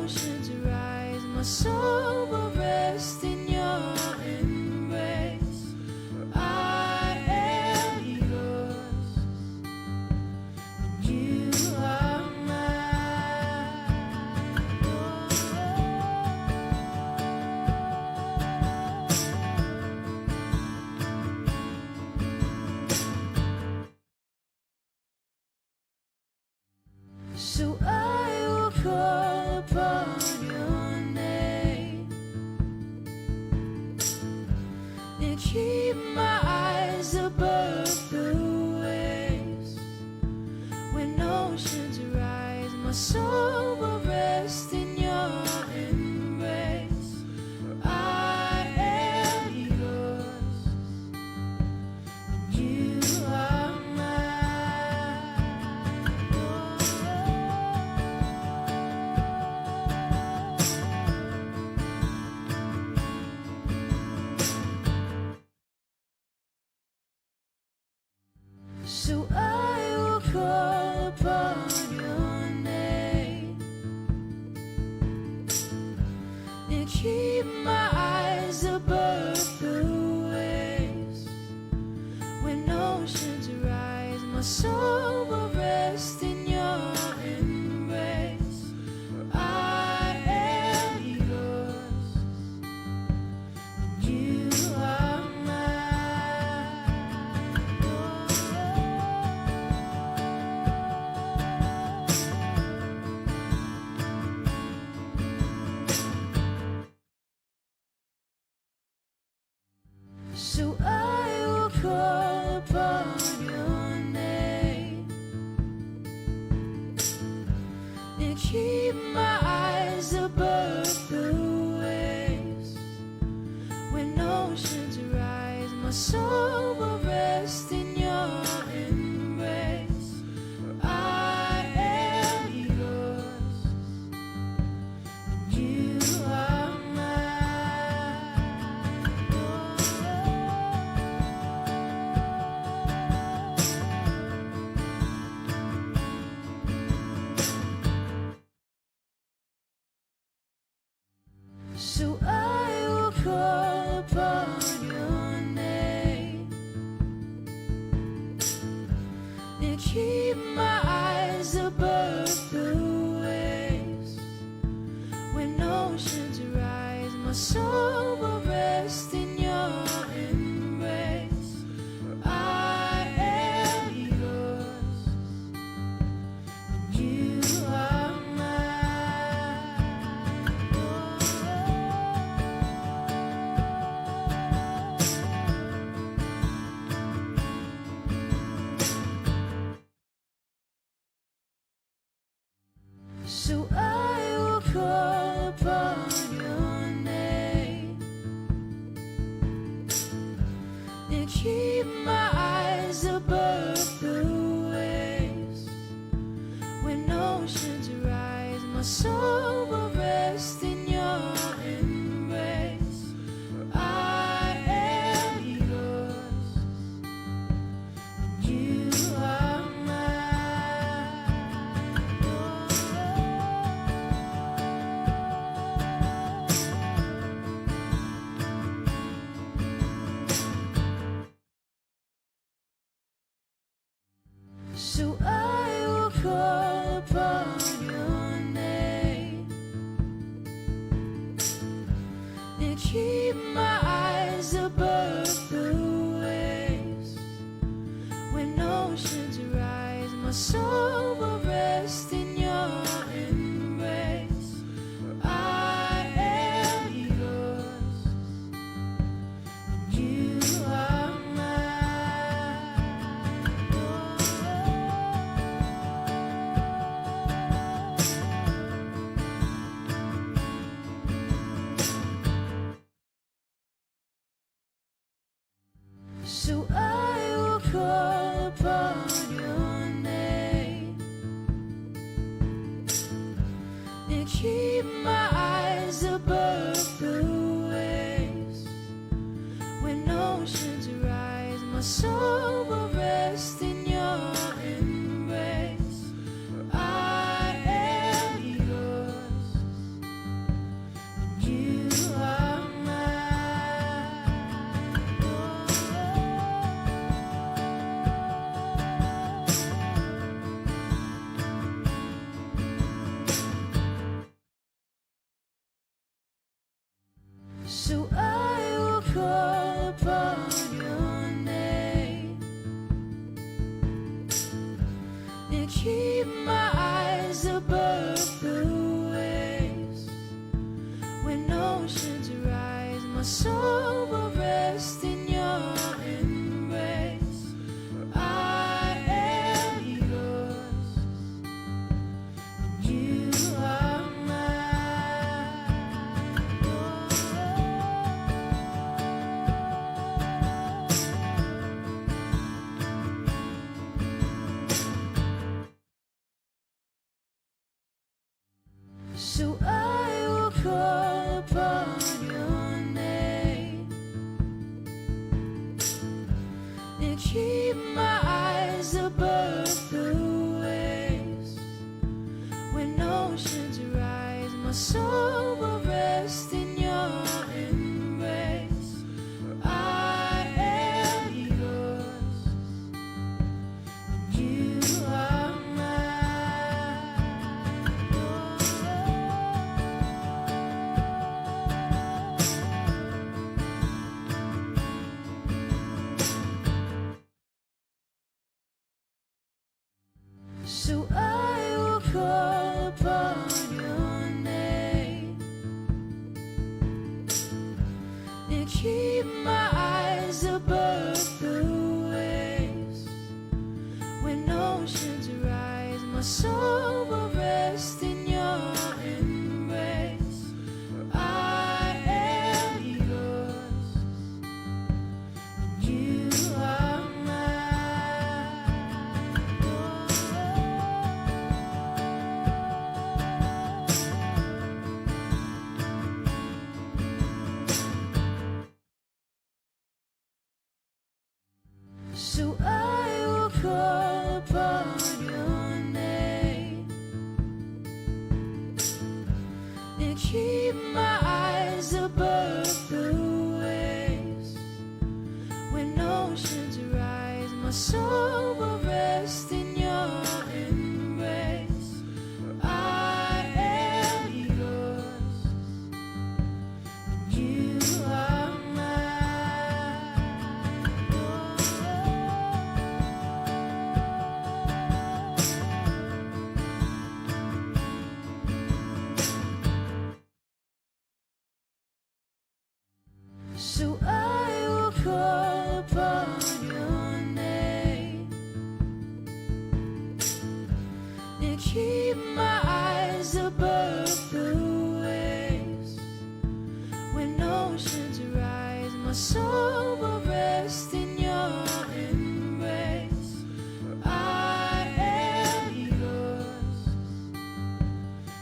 oceans rise, my soul will rest in your embrace. I am yours, and you are so I will call upon your name and keep my eyes above the waves. When oceans rise, my soul will rest in your embrace. I am yours, and you are so I will call upon your name and keep my eyes above the waves. When oceans rise, my soul will rest in your embrace. I am yours, and you are so I will call upon your name and keep my eyes above the waves. When oceans rise, my soul will rest in your embrace. I am yours, and you are so I will call upon your name and keep my eyes above the waves. When oceans rise, my soul will rest in your embrace. I am yours, and you are so I will call upon your name and keep my eyes above the waves. When oceans rise, my soul will rest in your embrace. I am yours, and you are so I will call upon your name and keep my eyes above the waves. When oceans rise, my soul will rest in your embrace. I am yours, and you are so I will call upon your name and keep my eyes above the waves. When oceans rise, my soul will rest in your embrace. I am yours, So I will call upon your name and keep my eyes above the waves. When oceans rise, my soul will rest in your embrace. For I am yours, and you are so I will call upon your name and keep my eyes above the waves. When oceans rise, my soul will rest in your embrace. For I am yours, and you are so I will call upon your name and keep my eyes above the waves. When oceans rise, my soul will rest in your embrace. For I am yours, and you are so I will call upon your name and keep my eyes above the waves. When oceans rise, my soul will rest in your embrace. For I am yours,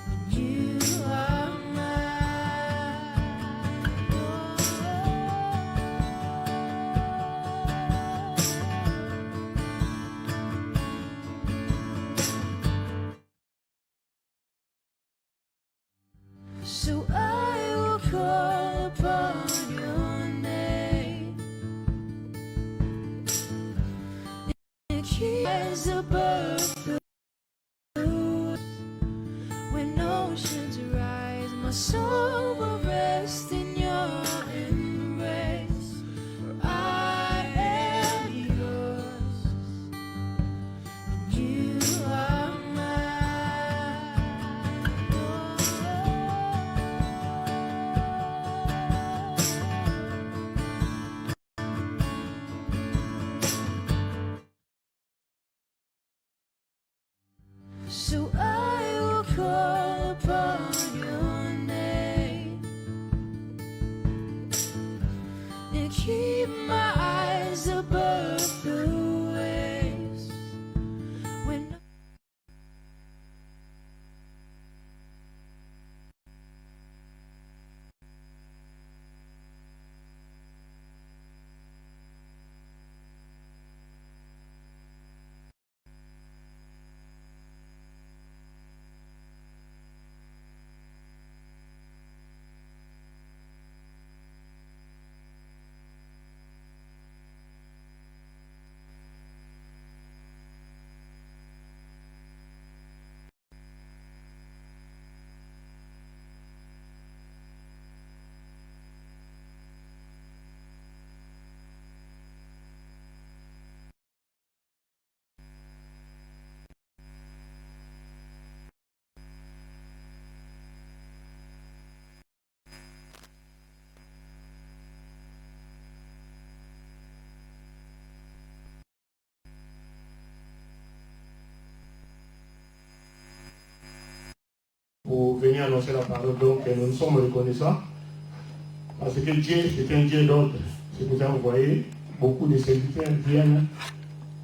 and you are so I will call upon your name and keep my eyes above the waves. When oceans rise, my soul will rest in your embrace. For I am yours, and you are so I will call upon your name and keep my eyes above the waves. When pour venir annoncer la parole. Donc nous sommes reconnaissants parce que Dieu, c'est un Dieu d'ordre. C'est pour ça que vous voyez, beaucoup de serviteurs viennent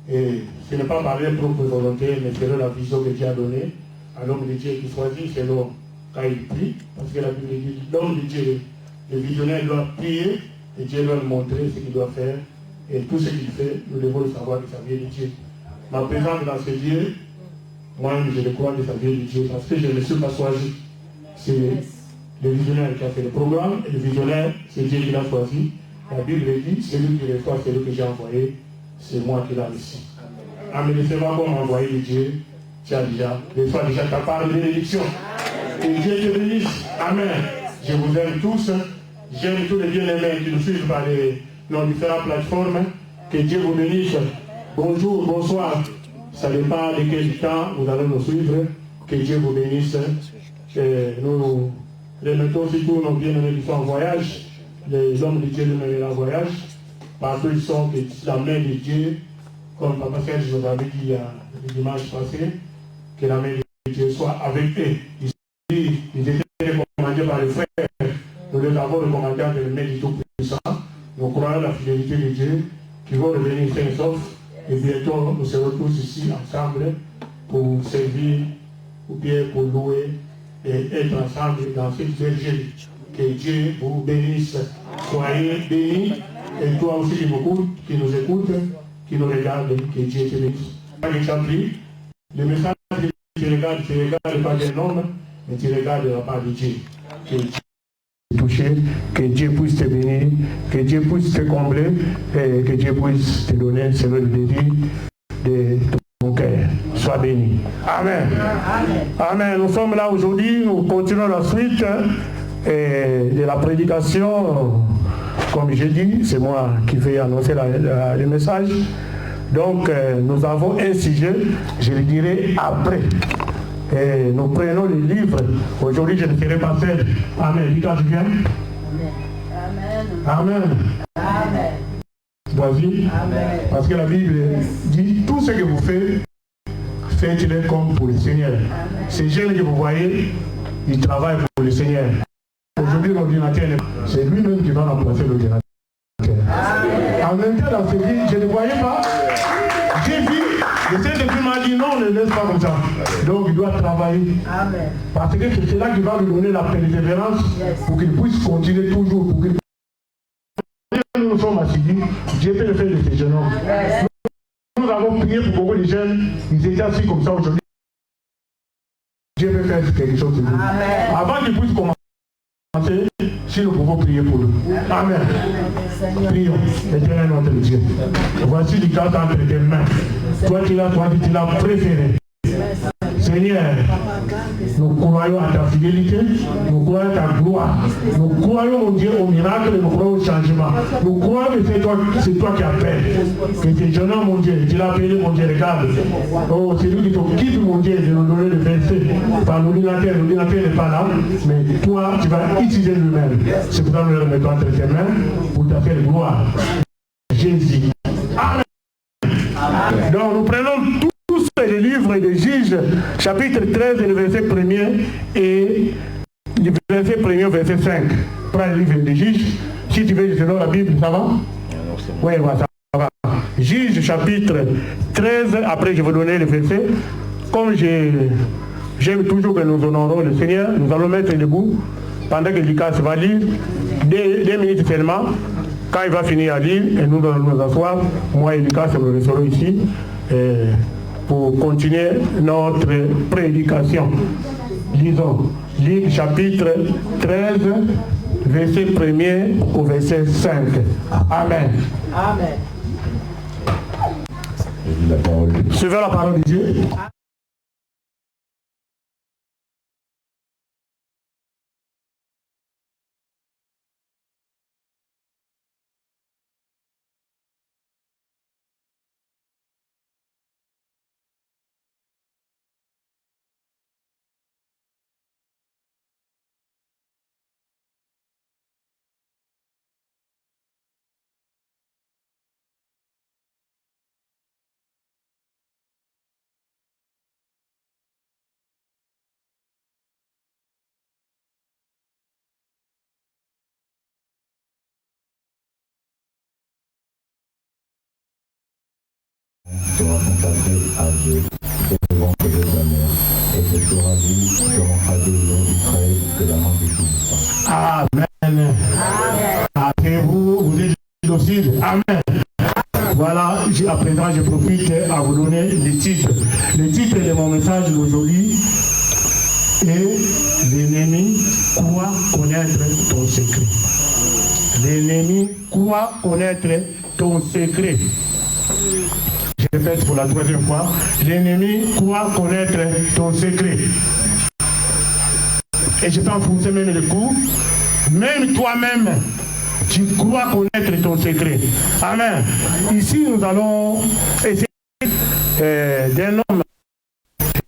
et ce n'est pas par leur propre volonté, mais selon la vision que Dieu a donnée à l'homme de Dieu qui choisit selon quand il prie, parce que la Bible dit l'homme de Dieu, le visionnaire doit prier et Dieu doit lui montrer ce qu'il doit faire. Et tout ce qu'il fait, nous devons le savoir de sa vie de Dieu. Ma présence dans ce lieu, moi-même je le crois de sa vie de Dieu, parce que je ne me suis pas choisi. C'est le visionnaire qui a fait le programme, et le visionnaire, c'est Dieu qui l'a choisi. La Bible dit, celui qui reçoit, celui que j'ai envoyé, c'est moi qui l'ai ici. Amen. C'est moi comme envoyé de Dieu, tu as déjà, reçois déjà ta part de bénédiction. Et Dieu te bénisse. Amen. Je vous aime tous. J'aime tous les bien-aimés qui nous suivent par nos différentes plateformes. Que Dieu vous bénisse. Bonjour, bonsoir. Ça dépend de quel temps vous allez nous suivre. Que Dieu vous bénisse. Et nous remettons aussi tous nos bien-aimés qui sont en voyage. Les hommes de Dieu nous en voyage. Partout ils sont, que la main de Dieu, comme Papa Serge nous avait dit le dimanche passé, que la main de Dieu soit avec eux. Ils étaient recommandés par les frères. Nous les avons recommandés avec le main du Tout-Puissant. Nous croyons la fidélité de Dieu qui va revenir sains et saufs. Et bientôt, nous serons tous ici ensemble pour servir ou bien pour louer et être ensemble dans cette bergerie. Que Dieu vous bénisse. Soyez bénis. Et toi aussi qui nous écoute, qui nous regarde, que Dieu te bénisse. Le message que tu regardes pas d'un homme, mais tu regardes la part de Dieu. Que Dieu te touche, que Dieu puisse te bénir, que Dieu puisse te combler et que Dieu puisse te donner selon le désir de ton cœur. Sois béni. Amen. Amen. Nous sommes là aujourd'hui, nous continuons la suite de la prédication. Comme j'ai dit, c'est moi qui vais annoncer le message. Donc, nous avons un sujet, je le dirai après. Et nous prenons les livres. Aujourd'hui, je ne serai pas seul. Amen. Dis quand tu viens. Amen. Amen. Vas-y. Parce que la Bible dit, tout ce que vous faites, faites-le comme pour le Seigneur. Ces jeunes que vous voyez, ils travaillent pour le Seigneur. Aujourd'hui, l'ordinateur, c'est lui-même qui va remplacer l'ordinateur. En même temps, dans ce vie, je ne voyais pas. J'ai vu, le Saint-Esprit m'a dit non, ne laisse pas comme ça. Donc, il doit travailler. Amen. Parce que c'est là qui va lui donner la persévérance pour qu'il puisse continuer toujours. Pour qu'il... Nous sommes assidus, Dieu peut le faire de ces jeunes hommes. Nous avons prié pour beaucoup de jeunes, ils étaient assis comme ça aujourd'hui. Dieu peut faire quelque chose de vous. Avant qu'ils puissent commencer, si nous pouvons prier pour eux. Amen. Prions. Éternel notre Dieu. Voici le cas entre tes mains. Toi qui l'as préféré. Seigneur, nous croyons à ta fidélité, nous croyons à ta gloire, nous croyons, mon Dieu, au miracle, nous croyons au changement. Nous croyons que c'est toi qui appelles. Que tes jeunes hommes, mon Dieu, tu l'as appelé, mon Dieu, regarde. Oh, c'est lui qui t'occupe, mon Dieu, de nous donner le verset. Par l'ordinateur n'est pas là, mais toi, tu vas utiliser lui-même. C'est pour ça que nous le remettons entre tes mains pour ta faire gloire. Jésus. Amen. Donc, nous prenons tout. Le livre de Juges, chapitre 13, le verset 1er et le verset 1er au verset 5. Prends le livre de Juges. Si tu veux selon la Bible, ça va? Oui, ça va. Juges, chapitre 13, après je vais donner le verset. Comme j'aime toujours que nous honorons le Seigneur, nous allons mettre debout pendant que Lucas va lire 2 minutes seulement. Quand il va finir à lire, et nous allons nous asseoir, moi et Lucas, nous resterons ici. Pour continuer notre prédication. Lisons. Luc chapitre 13, verset 1er au verset 5. Amen. Amen. Suivez la parole de Dieu. sera consacré à Dieu devant les honneurs. Et ce sera dit, seront frappés les gens d'Israël précédemment que je vous parle. Amen. Et vous êtes docile. Amen. Voilà, à présent, je profite à vous donner les titres. Le titre de mon message d'aujourd'hui est « L'ennemi croit connaître ton secret ». L'ennemi croit connaître ton secret. Je répète pour la troisième fois. L'ennemi croit connaître ton secret. Et je peux enfoncer même le coup. Même toi-même, tu crois connaître ton secret. Amen. Ici, nous allons essayer d'un homme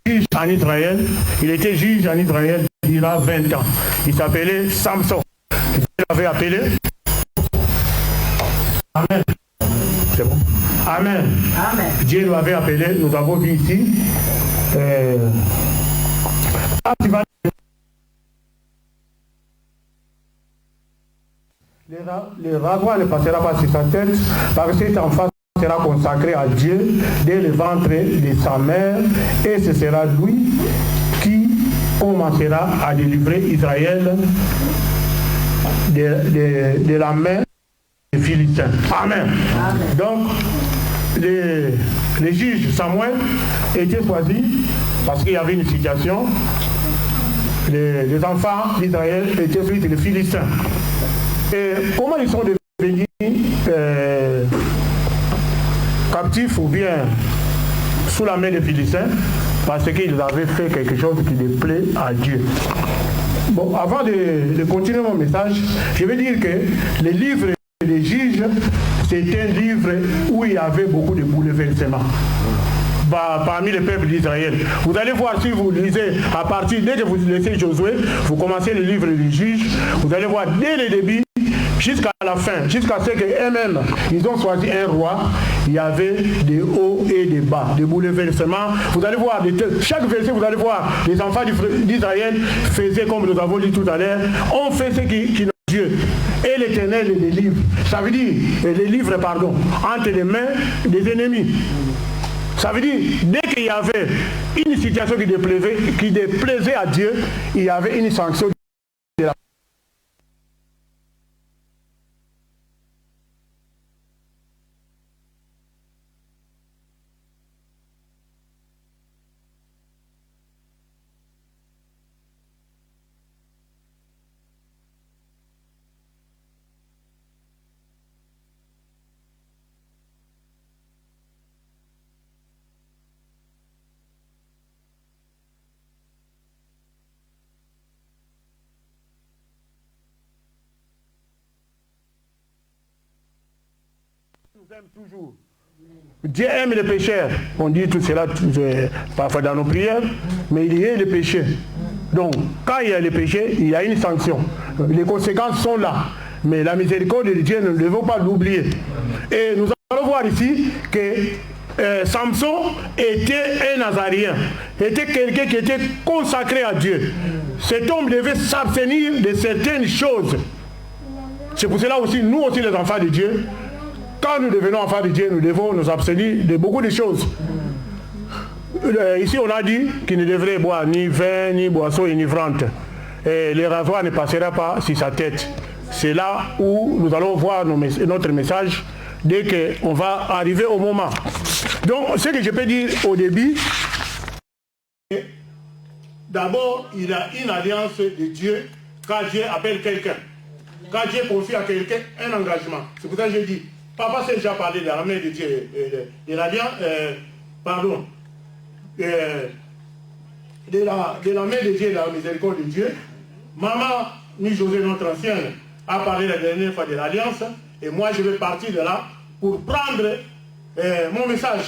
juge en Israël. Il était juge en Israël il y a 20 ans. Il s'appelait Samson. Il l'avait appelé. Amen. C'est bon. Amen. Amen. Dieu l'avait appelé. Nous avons vu ici. Le rasoir ne passera pas sur sa tête, parce que cet enfant sera consacré à Dieu dès le ventre de sa mère, et ce sera lui qui commencera à délivrer Israël de la main des Philistins. Amen. Amen. Donc, les juges Samuel étaient choisis parce qu'il y avait une situation. Les enfants d'Israël étaient suivis des Philistins. Et comment ils sont devenus captifs ou bien sous la main des Philistins? Parce qu'ils avaient fait quelque chose qui déplaît à Dieu. Bon, avant de continuer mon message, je vais dire que le livre des juges, c'est un livre où il y avait beaucoup de bouleversements. Parmi les peuples d'Israël. Vous allez voir, si vous lisez à partir, dès que vous laissez Josué, vous commencez le livre des juges, vous allez voir dès le début jusqu'à la fin, jusqu'à ce qu'eux-mêmes, ils ont choisi un roi, il y avait des hauts et des bas, des bouleversements. Vous allez voir, chaque verset, vous allez voir, les enfants d'Israël faisaient, comme nous avons dit tout à l'heure, on fait ce qui nous Dieu. Et l'Éternel les délivre. Ça veut dire, les livres, pardon, entre les mains des ennemis. Ça veut dire, dès qu'il y avait une situation qui déplaisait à Dieu, il y avait une sanction de la... Aime toujours. Dieu aime les pécheurs. On dit tout cela parfois dans nos prières, mais il y a les péchés. Donc, quand il y a les péchés, il y a une sanction. Les conséquences sont là. Mais la miséricorde de Dieu, nous ne devons pas l'oublier. Et nous allons voir ici que Samson était un Nazaréen, était quelqu'un qui était consacré à Dieu. Cet homme devait s'abstenir de certaines choses. C'est pour cela aussi, nous aussi les enfants de Dieu, quand nous devenons enfants de Dieu, nous devons nous abstenir de beaucoup de choses. Ici, on a dit qu'il ne devrait boire ni vin, ni boisson enivrante. Et le rasoir ne passera pas sur sa tête. C'est là où nous allons voir notre message dès qu'on va arriver au moment. Donc, ce que je peux dire au début, d'abord, il y a une alliance de Dieu quand Dieu appelle quelqu'un. Quand Dieu confie à quelqu'un un engagement. C'est pour ça que je dis, Papa s'est déjà parlé de la main de Dieu, de l'alliance, de la main de Dieu, de la miséricorde de Dieu. Maman, ni José, notre ancienne, a parlé la dernière fois de l'alliance. Et moi, je vais partir de là pour prendre mon message.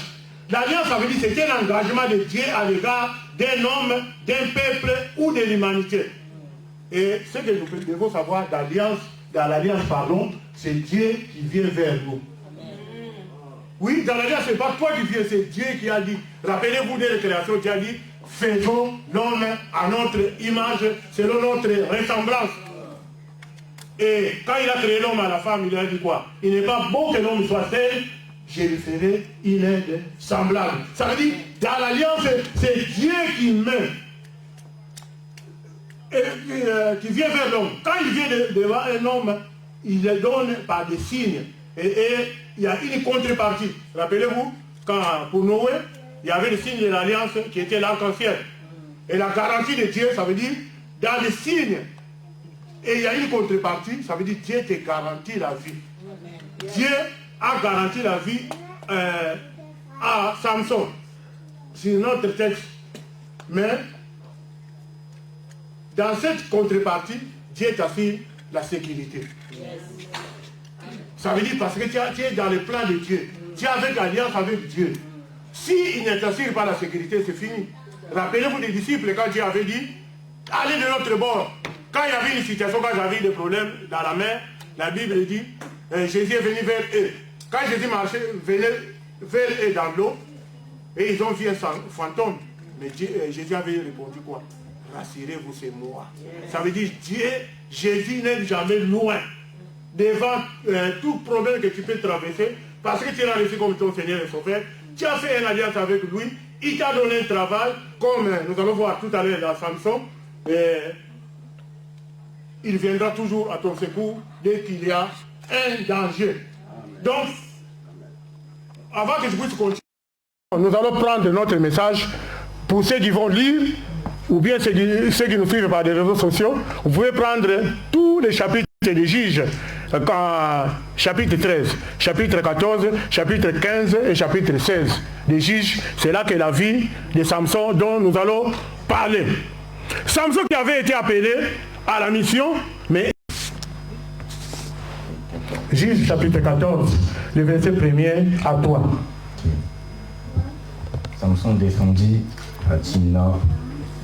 L'alliance, ça veut dire que c'est un engagement de Dieu à l'égard d'un homme, d'un peuple ou de l'humanité. Et ce que nous devons savoir dans l'alliance, c'est Dieu qui vient vers nous. Oui, dans l'alliance, ce n'est pas toi qui viens, c'est Dieu qui a dit. Rappelez-vous de la création, Dieu a dit, faisons l'homme à notre image, selon notre ressemblance. Et quand il a créé l'homme à la femme, il a dit quoi? Il n'est pas bon que l'homme soit seul, je lui ferai une aide semblable. Ça veut dire, dans l'alliance, c'est Dieu qui met qui vient vers l'homme. Quand il vient devant un homme, il le donne par des signes. Et il y a une contrepartie. Rappelez-vous, quand pour Noé, il y avait le signe de l'alliance qui était l'arc-en-ciel. Et la garantie de Dieu, ça veut dire, dans les signes, et il y a une contrepartie, ça veut dire Dieu te garantit la vie. Dieu a garanti la vie à Samson. C'est notre texte. Mais dans cette contrepartie, Dieu t'assure la sécurité. Ça veut dire parce que tu es dans le plan de Dieu. Tu es avec alliance avec Dieu. S'il ne t'assure pas la sécurité, c'est fini. Rappelez-vous des disciples quand Dieu avait dit, allez de l'autre bord. Quand il y avait une situation, quand j'avais des problèmes dans la mer, la Bible dit, Jésus est venu vers eux. Quand Jésus marchait, venait vers eux dans l'eau, et ils ont vu un fantôme. Mais Jésus avait répondu quoi? Rassurez-vous, c'est moi. Ça veut dire Jésus n'est jamais loin devant tout problème que tu peux traverser, parce que tu l'as reçu comme ton Seigneur et Sauveur. Tu as fait une alliance avec lui, il t'a donné un travail, comme nous allons voir tout à l'heure dans Samson. Il viendra toujours à ton secours dès qu'il y a un danger. Donc, avant que je puisse continuer, nous allons prendre notre message pour ceux qui vont lire, ou bien ceux qui nous suivent par des réseaux sociaux. Vous pouvez prendre tous les chapitres des Juges, chapitre 13, chapitre 14, chapitre 15 et chapitre 16 des Juges. C'est là que la vie de Samson dont nous allons parler. Samson qui avait été appelé à la mission, mais Juges chapitre 14, le verset 1er à toi. Samson descendit à Timna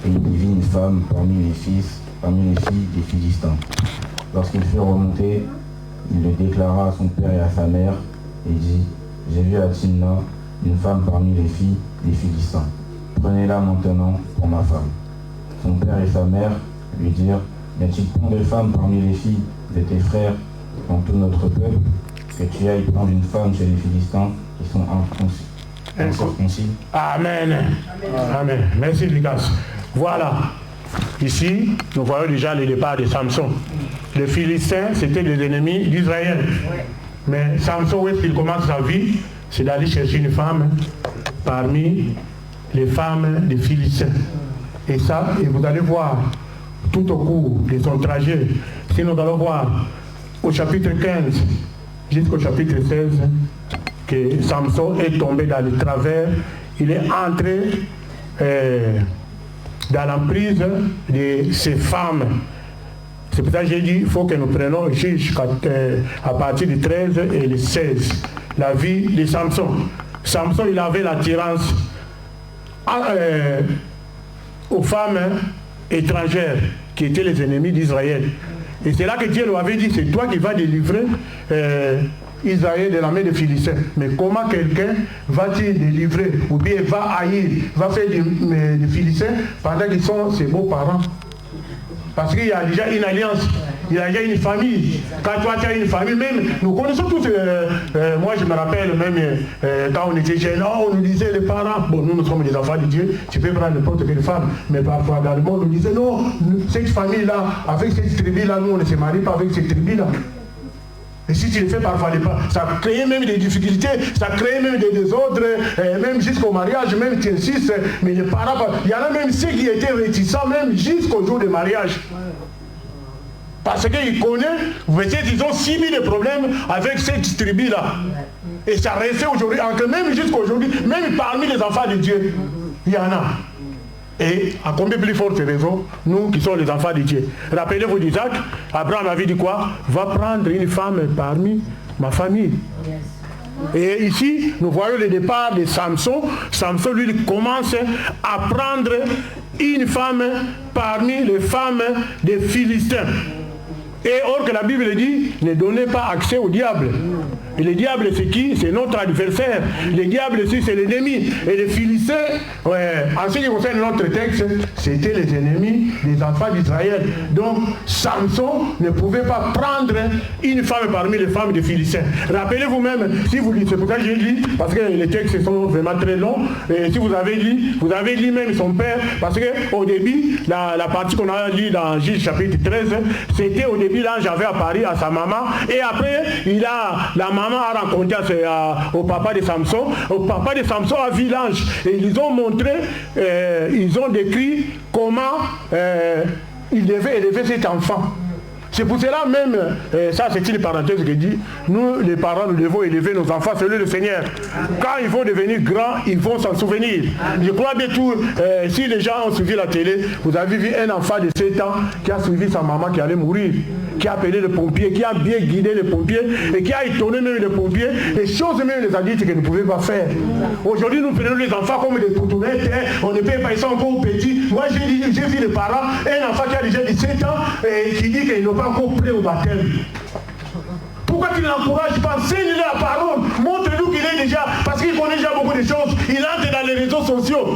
et il y vit une femme parmi les filles des Philistins. Lorsqu'il fut remonté, il le déclara à son père et à sa mère et dit, j'ai vu à Timna une femme parmi les filles des Philistins. Prenez-la maintenant pour ma femme. Son père et sa mère lui dirent, n'y a-t-il point de femme parmi les filles de tes frères dans tout notre peuple, que tu ailles prendre une femme chez les Philistins qui sont incirconcis? Amen. Amen. Merci Lucas. Voilà. Ici, nous voyons déjà le départ de Samson. Les Philistins, c'était les ennemis d'Israël. Mais Samson, où est-ce qu'il commence sa vie? C'est d'aller chercher une femme parmi les femmes des Philistins. Et ça, et vous allez voir tout au cours de son trajet, si nous allons voir au chapitre 15 jusqu'au chapitre 16, que Samson est tombé dans le travers, il est entré dans l'emprise de ces femmes. C'est pour ça que j'ai dit il faut que nous prenions Juge à partir du 13 et le 16. La vie de Samson. Samson, il avait l'attirance aux femmes étrangères qui étaient les ennemis d'Israël. Et c'est là que Dieu lui avait dit, c'est toi qui vas délivrer Israël de la main des Philistins. Mais comment quelqu'un va-t-il délivrer, ou bien va haïr, va faire des Philistins pendant qu'ils sont ses beaux-parents? Parce qu'il y a déjà une alliance, il y a déjà une famille. Quand toi tu as une famille, même, nous connaissons tous, moi je me rappelle même quand on était jeunes, on nous disait les parents, bon nous sommes des enfants de Dieu, tu peux prendre n'importe quelle femme, mais parfois dans le monde on nous disait non, cette famille-là, avec cette tribu-là, nous on ne se marie pas avec cette tribu-là. Et si tu le fais parfois pas, ça crée même des difficultés, ça crée même des désordres, même jusqu'au mariage, même tu insistes, mais les parents, il y en a même ceux qui étaient réticents, même jusqu'au jour du mariage. Parce qu'ils connaissent, peut-être ils ont 6000 problèmes avec cette tribu-là. Et ça restait aujourd'hui, même jusqu'aujourd'hui, même parmi les enfants de Dieu, il y en a. Et à combien plus forte raison, nous qui sommes les enfants de Dieu. Rappelez-vous d'Isaac, Abraham avait dit quoi? Va prendre une femme parmi ma famille. Et ici, nous voyons le départ de Samson. Samson, lui, il commence à prendre une femme parmi les femmes des Philistins. Et or que la Bible dit, ne donnez pas accès au diable. Et le diable, c'est qui? C'est notre adversaire. Le diable, c'est l'ennemi. Et les Philistins, en ce qui concerne notre texte, c'était les ennemis des enfants d'Israël. Donc, Samson ne pouvait pas prendre une femme parmi les femmes des Philistins. Rappelez-vous même, si vous lisez, c'est pour ça que j'ai lu, parce que les textes sont vraiment très longs, et si vous avez lu même son père, parce qu'au début, la partie qu'on a lu dans Juge chapitre 13, c'était au début, l'ange avait apparu à sa maman, et après, la maman a rencontré au papa de Samson. Au papa de Samson a vu l'ange. Et ils ont montré, ils ont décrit comment il devait élever cet enfant. C'est pour cela même, ça c'est une parenthèse qui dit, nous les parents nous devons élever nos enfants selon le Seigneur. Quand ils vont devenir grands, ils vont s'en souvenir. Je crois bien tout, si les gens ont suivi la télé, vous avez vu un enfant de 7 ans qui a suivi sa maman qui allait mourir, qui a appelé le pompier, qui a bien guidé les pompiers et qui a étonné même les pompiers, les choses même les adultes qu'ils ne pouvaient pas faire. Aujourd'hui nous prenons les enfants comme des coutounettes, on ne paye pas, ils sont encore petits. Moi j'ai vu les parents, un enfant qui a déjà 17 ans et qui dit qu'ils n'ont pas encore prêt au baptême. Pourquoi tu ne l'encourages pas? Enseigne-lui la parole, montre-lui qu'il est déjà, parce qu'il connaît déjà beaucoup de choses, il entre dans les réseaux sociaux,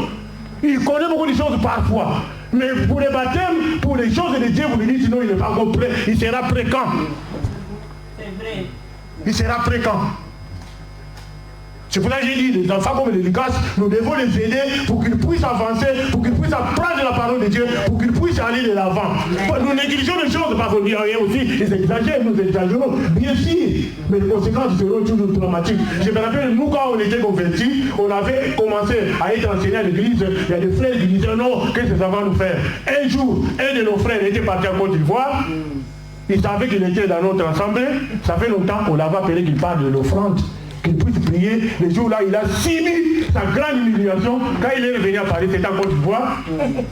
il connaît beaucoup de choses parfois, mais pour les baptêmes, pour les choses de Dieu, vous lui dites sinon il n'est pas encore prêt. Il sera prêt quand? C'est vrai. Il sera prêt quand? C'est pour ça que j'ai dit, les enfants comme les Lucas, nous devons les aider pour qu'ils puissent avancer, pour qu'ils puissent apprendre la parole de Dieu, pour qu'ils puissent aller de l'avant. Nous négligeons les choses, parce qu'on dit rien aussi, ils exagèrent, nous exagérons, bien sûr, mais les conséquences seront toujours dramatiques. Je me rappelle, nous quand on était convertis, on avait commencé à être enseigné à l'église, il y a des frères qui disaient non, qu'est-ce que ça va nous faire? Un jour, un de nos frères était parti en Côte d'Ivoire, il savait qu'il était dans notre assemblée, ça fait longtemps qu'on l'avait appelé qu'il parle de l'offrande. Qu'il puisse prier. Le jour là, il a subi sa grande humiliation. Quand il est revenu à Paris, c'était en Côte d'Ivoire.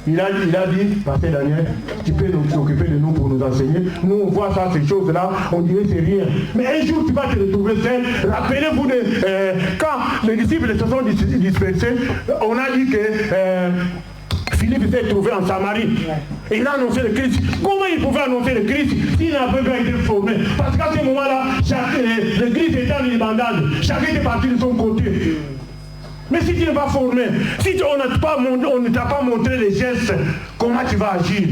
Il a dit, Pasteur Daniel, tu peux nous occuper de nous pour nous enseigner. Nous, on voit ça, ces choses-là, on dirait c'est rien. Mais un jour, tu vas te retrouver seul. Rappelez-vous quand les disciples se sont dispersés, on a dit que Philippe s'est trouvé en Samarie. Et il a annoncé le Christ. Comment il pouvait annoncer le Christ s'il n'avait pas été formé? Parce qu'à ce moment-là, le Christ était en libandade. Chacun était parti de son côté. Mais si tu n'es pas formé, si on ne t'a pas montré les gestes, comment tu vas agir?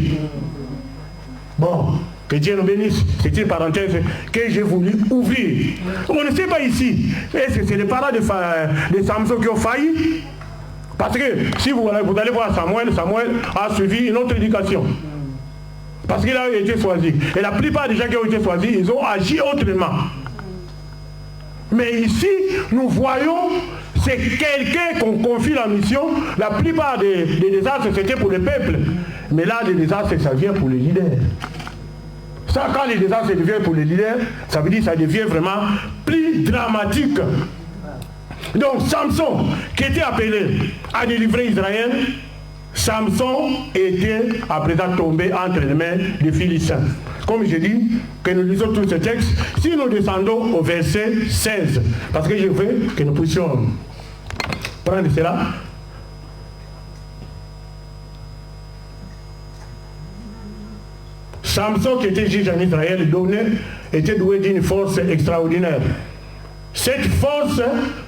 Bon, que Dieu nous bénisse. C'est une parenthèse que j'ai voulu ouvrir. On ne sait pas ici. Est-ce que c'est les parents de Samson qui ont failli? Parce que si vous allez voir Samuel a suivi une autre éducation. Parce qu'il a été choisi. Et la plupart des gens qui ont été choisis, ils ont agi autrement. Mais ici, nous voyons, c'est quelqu'un qu'on confie la mission. La plupart des désastres, c'était pour le peuple. Mais là, les désastres, ça vient pour les leaders. Ça, quand les désastres deviennent pour les leaders, ça veut dire que ça devient vraiment plus dramatique. Donc Samson, qui était appelé à délivrer Israël, Samson était à présent tombé entre les mains des Philistins. Comme je dis, que nous lisons tous ces textes, si nous descendons au verset 16, parce que je veux que nous puissions prendre cela. Samson, qui était juge en Israël, était doué d'une force extraordinaire. Cette force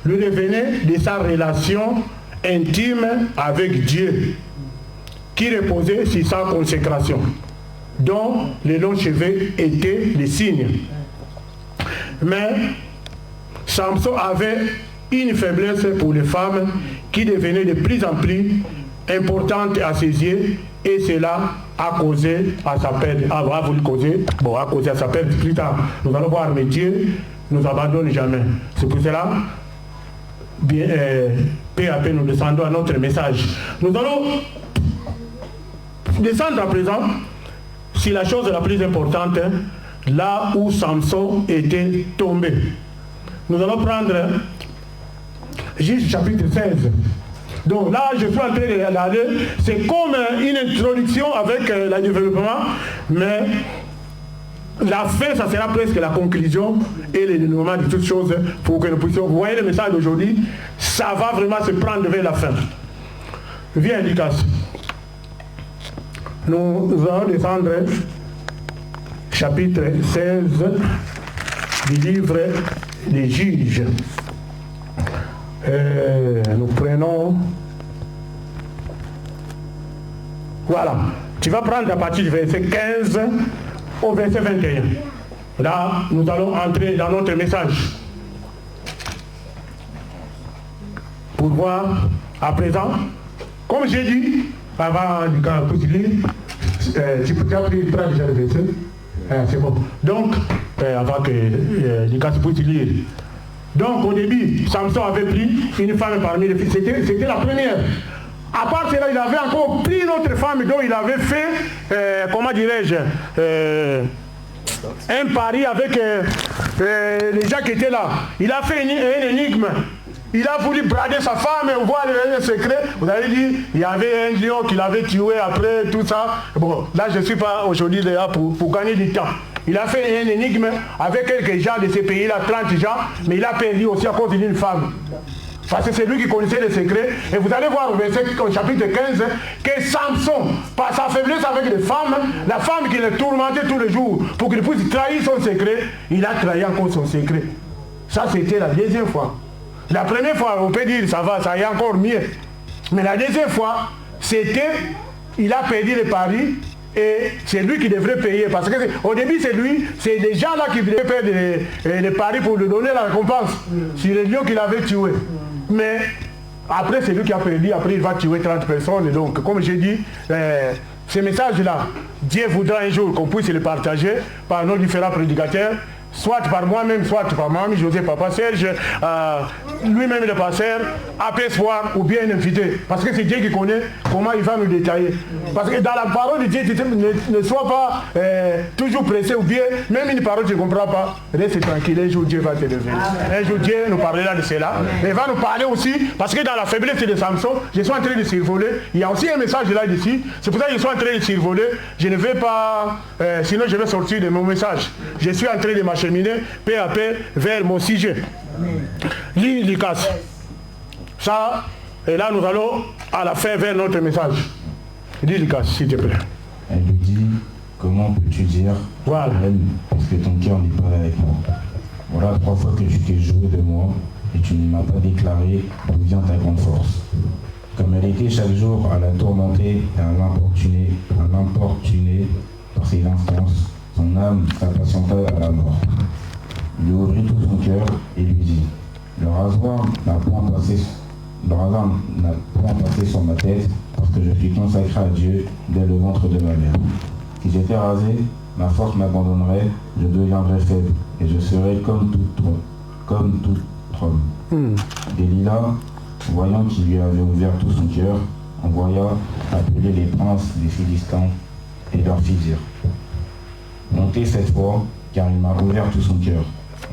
lui revenait de sa relation intime avec Dieu, qui reposait sur sa consécration, dont les longs cheveux étaient les signes. Mais Samson avait une faiblesse pour les femmes qui devenaient de plus en plus importantes à ses yeux, et cela a causé à sa perte, a causé à sa perte plus tard. Nous allons voir, mais Dieu nous abandonne jamais. C'est pour cela, peu à peu, nous descendons à notre message. Nous allons descendre à présent sur la chose la plus importante, là où Samson était tombé. Nous allons prendre Juge chapitre 16. Donc là, je suis en train de regarder, c'est comme une introduction avec le développement, mais la fin, ça sera presque la conclusion et le dénouement de toutes choses pour que nous puissions. Vous voyez le message d'aujourd'hui, ça va vraiment se prendre vers la fin. Viens, Lucas. Nous allons descendre chapitre 16 du livre des juges. Nous prenons... Voilà. Tu vas prendre à partir du verset 15 au verset 21. Là, nous allons entrer dans notre message. Pour voir, à présent, comme j'ai dit, avant du cas pour lire, tu peux déjà le verset. C'est bon. Donc, avant que Lucas puisse lire. Donc, au début, Samson avait pris une femme parmi les filles. C'était la première. À part cela, il avait encore pris une autre femme dont il avait fait, comment dirais-je, un pari avec les gens qui étaient là. Il a fait une énigme. Il a voulu brader sa femme et voir le secret. Vous allez dire, il y avait un lion qu'il avait tué après tout ça. Bon, là je ne suis pas aujourd'hui là pour gagner du temps. Il a fait une énigme avec quelques gens de ces pays-là, 30 gens, mais il a perdu aussi à cause d'une femme. Parce que c'est lui qui connaissait les secrets. Et vous allez voir au chapitre 15 que Samson, par sa faiblesse avec les femmes, la femme qui le tourmentait tous les jours pour qu'il puisse trahir son secret, il a trahi encore son secret. Ça, c'était la deuxième fois. La première fois, on peut dire, ça va, ça y est encore mieux. Mais la deuxième fois, c'était, il a perdu les paris et c'est lui qui devrait payer. Parce qu'au début, c'est lui, c'est des gens là qui devaient perdre les paris pour lui donner la récompense sur les lions qu'il avait tués. Mais après, c'est lui qui a perdu, après il va tuer 30 personnes. Et donc, comme j'ai dit, ces messages-là, Dieu voudra un jour qu'on puisse les partager par nos différents prédicateurs, soit par moi-même, soit par Mamie José, Papa Serge, lui-même le pasteur, après soir ou bien un invité. Parce que c'est Dieu qui connaît comment il va nous détailler. Parce que dans la parole de Dieu, ne sois pas toujours pressé ou bien, même une parole tu ne comprends pas, reste tranquille, un jour Dieu va te lever. Un jour Dieu nous parlera de cela. Et va nous parler aussi, parce que dans la faiblesse de Samson, je suis en train de survoler. Il y a aussi un message là dessus. C'est pour ça que je suis en train de survoler. Je ne vais pas, sinon je vais sortir de mon message. Je suis en train de m'acheminer peu à peu vers mon sujet. Lis Lucas. Ça, et là nous allons à la fin vers notre message. Dis Lucas, s'il te plaît. Elle lui dit, comment peux-tu dire, voilà, puisque ton cœur n'est pas avec moi. Voilà 3 fois que tu t'es joué de moi et tu ne m'as pas déclaré d'où vient ta grande force. Comme elle était chaque jour à la tourmenter et à l'importuner par ses instances, son âme s'impatienta à la mort. Il lui ouvrit tout son cœur et lui dit, le rasoir n'a point passé sur ma tête parce que je suis consacré à Dieu dès le ventre de ma mère. Si j'étais rasé, ma force m'abandonnerait, je deviendrais faible et je serais comme tout homme. Délila, voyant qu'il lui avait ouvert tout son cœur, envoya appeler les princes des Philistins et leur fit dire, montez cette fois, car il m'a ouvert tout son cœur.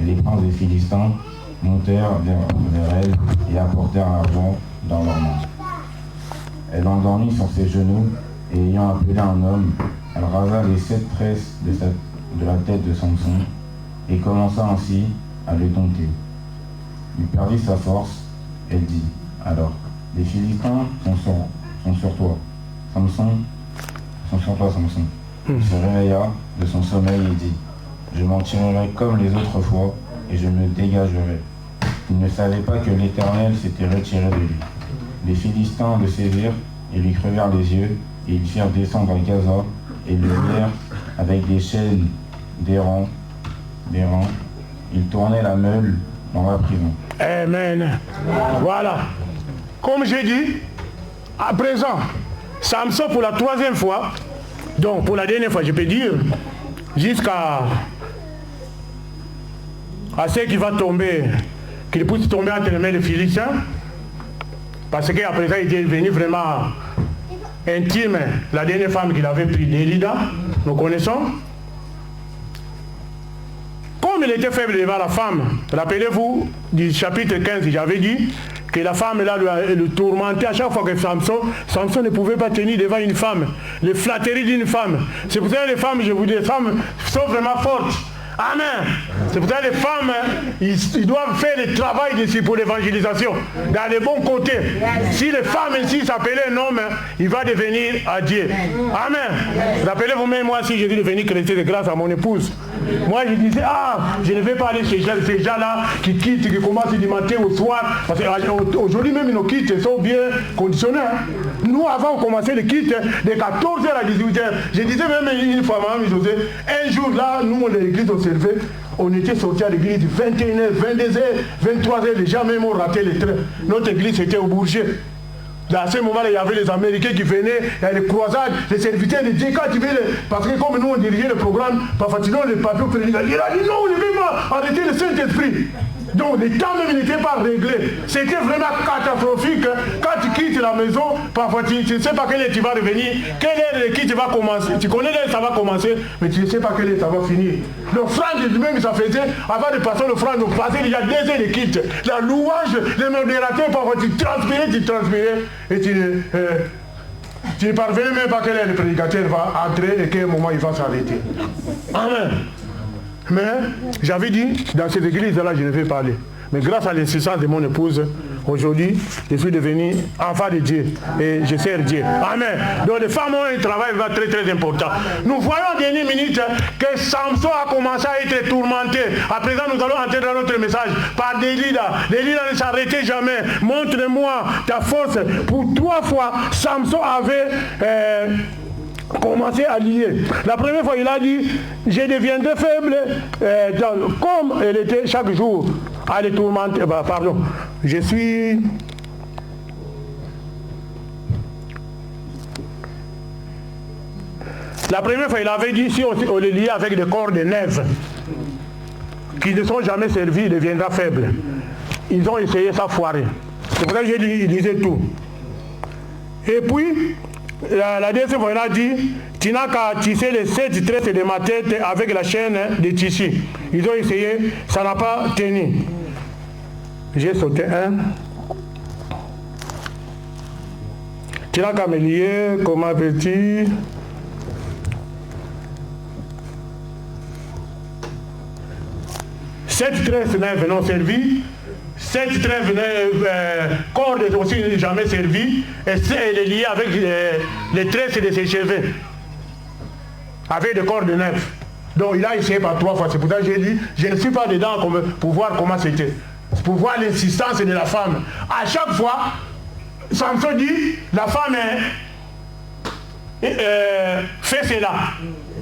Et les princes des Philistins montèrent vers elle et apportèrent l'argent dans leurs mains. Elle l'endormit sur ses genoux et ayant appelé un homme, elle rasa les 7 tresses de la tête de Samson et commença ainsi à le dompter. Il perdit sa force, elle dit, alors, les Philistins sont sur toi, Samson. Il se réveilla de son sommeil et dit, je m'en tirerai comme les autres fois et je me dégagerai. Il ne savait pas que l'Éternel s'était retiré de lui. Les Philistins le saisirent et lui crevèrent les yeux et ils firent descendre à Gaza et le mirent avec des chaînes d'airain. Ils tournaient la meule dans la prison. Amen. Voilà. Comme j'ai dit, à présent, Samson pour la 3e fois, donc pour la dernière fois je peux dire, jusqu'à ce qu'il va tomber, qu'il puisse tomber entre les mains des Philistins, parce qu'à présent il est devenu vraiment intime, la dernière femme qu'il avait pris, Délida, nous connaissons. Comme il était faible devant la femme, rappelez-vous du chapitre 15, j'avais dit que la femme là le tourmentait à chaque fois que Samson ne pouvait pas tenir devant une femme, les flatteries d'une femme. C'est pour ça que les femmes, je vous dis, les femmes sont vraiment fortes. Amen. C'est pour ça que les femmes, ils doivent faire le travail ici pour l'évangélisation, dans les bons côtés. Si les femmes ici s'appelaient un homme, il va devenir à Dieu. Amen. Rappelez-vous même, moi, si je suis devenu chrétien, c'est grâce à mon épouse. Moi, je disais, je ne vais pas aller chez ces gens-là qui quittent, qui commencent du matin au soir. Parce qu'aujourd'hui même, nos kits sont bien conditionnés. Nous, avant, on commençait les kits de 14h à 18h. Je disais même une fois, Mme José, un jour là, nous, l'église, on s'est levé, on était sortis à l'église 21h, 22h, 23h, les gens même ont raté les trains. Notre église était au Bourget. Dans ce moment-là, il y avait les Américains qui venaient, il y avait les croisades, les serviteurs de Dieu, quand tu veux, parce que comme nous on dirigeait le programme, parfois sinon les papiers prédicateurs, il a dit non, on ne veut pas arrêter le Saint-Esprit. Donc les temps même n'étaient pas réglés. C'était vraiment catastrophique. Quand tu quittes la maison, parfois tu ne sais pas quelle heure tu vas revenir, quelle heure qui tu vas commencer. Tu connais l'heure ça va commencer, mais tu ne sais pas quelle heure ça va finir. L'offrande lui-même, ça faisait, avant de passer l'offrande, on passait déjà 2 heures de quitte. La louange, les modérateurs, parfois tu transpirais, et tu ne parvenais même pas quelle heure le prédicateur va entrer et quel moment il va s'arrêter. Amen. Mais j'avais dit, dans cette église-là, je ne vais pas aller. Mais grâce à l'insistance de mon épouse, aujourd'hui, je suis devenu enfant de Dieu. Et je sers Dieu. Amen. Donc les femmes ont un travail très très important. Nous voyons en dernière minute que Samson a commencé à être tourmenté. À présent, nous allons entrer dans notre message par Délila. Délila ne s'arrêtait jamais. Montre-moi ta force. Pour 3 fois, Samson avait... commencer à lier. La première fois, il a dit, je deviendrai faible, comme elle était chaque jour à les tourmenter. Je suis... La première fois, il avait dit, si on les liait avec des corps de neige, qui ne sont jamais servis, il deviendra faible. Ils ont essayé ça foiré. C'est pour ça que je disais tout. Et puis, la deuxième fois, il a dit, tu n'as qu'à tisser les 7 tresses de ma tête avec la chaîne de tissu. Ils ont essayé, ça n'a pas tenu. J'ai sauté un. Tu n'as qu'à me lier comme un petit. Sept tresses n'ont servi. 7 trèves cordes aussi jamais servi, et elle est liée avec les tresses de ses cheveux, avec des cordes neuves. Donc il a essayé par 3 fois, c'est pour ça que j'ai dit, je ne suis pas dedans pour voir comment c'était. C'est pour voir l'insistance de la femme. À chaque fois, Samson dit, la femme fait cela.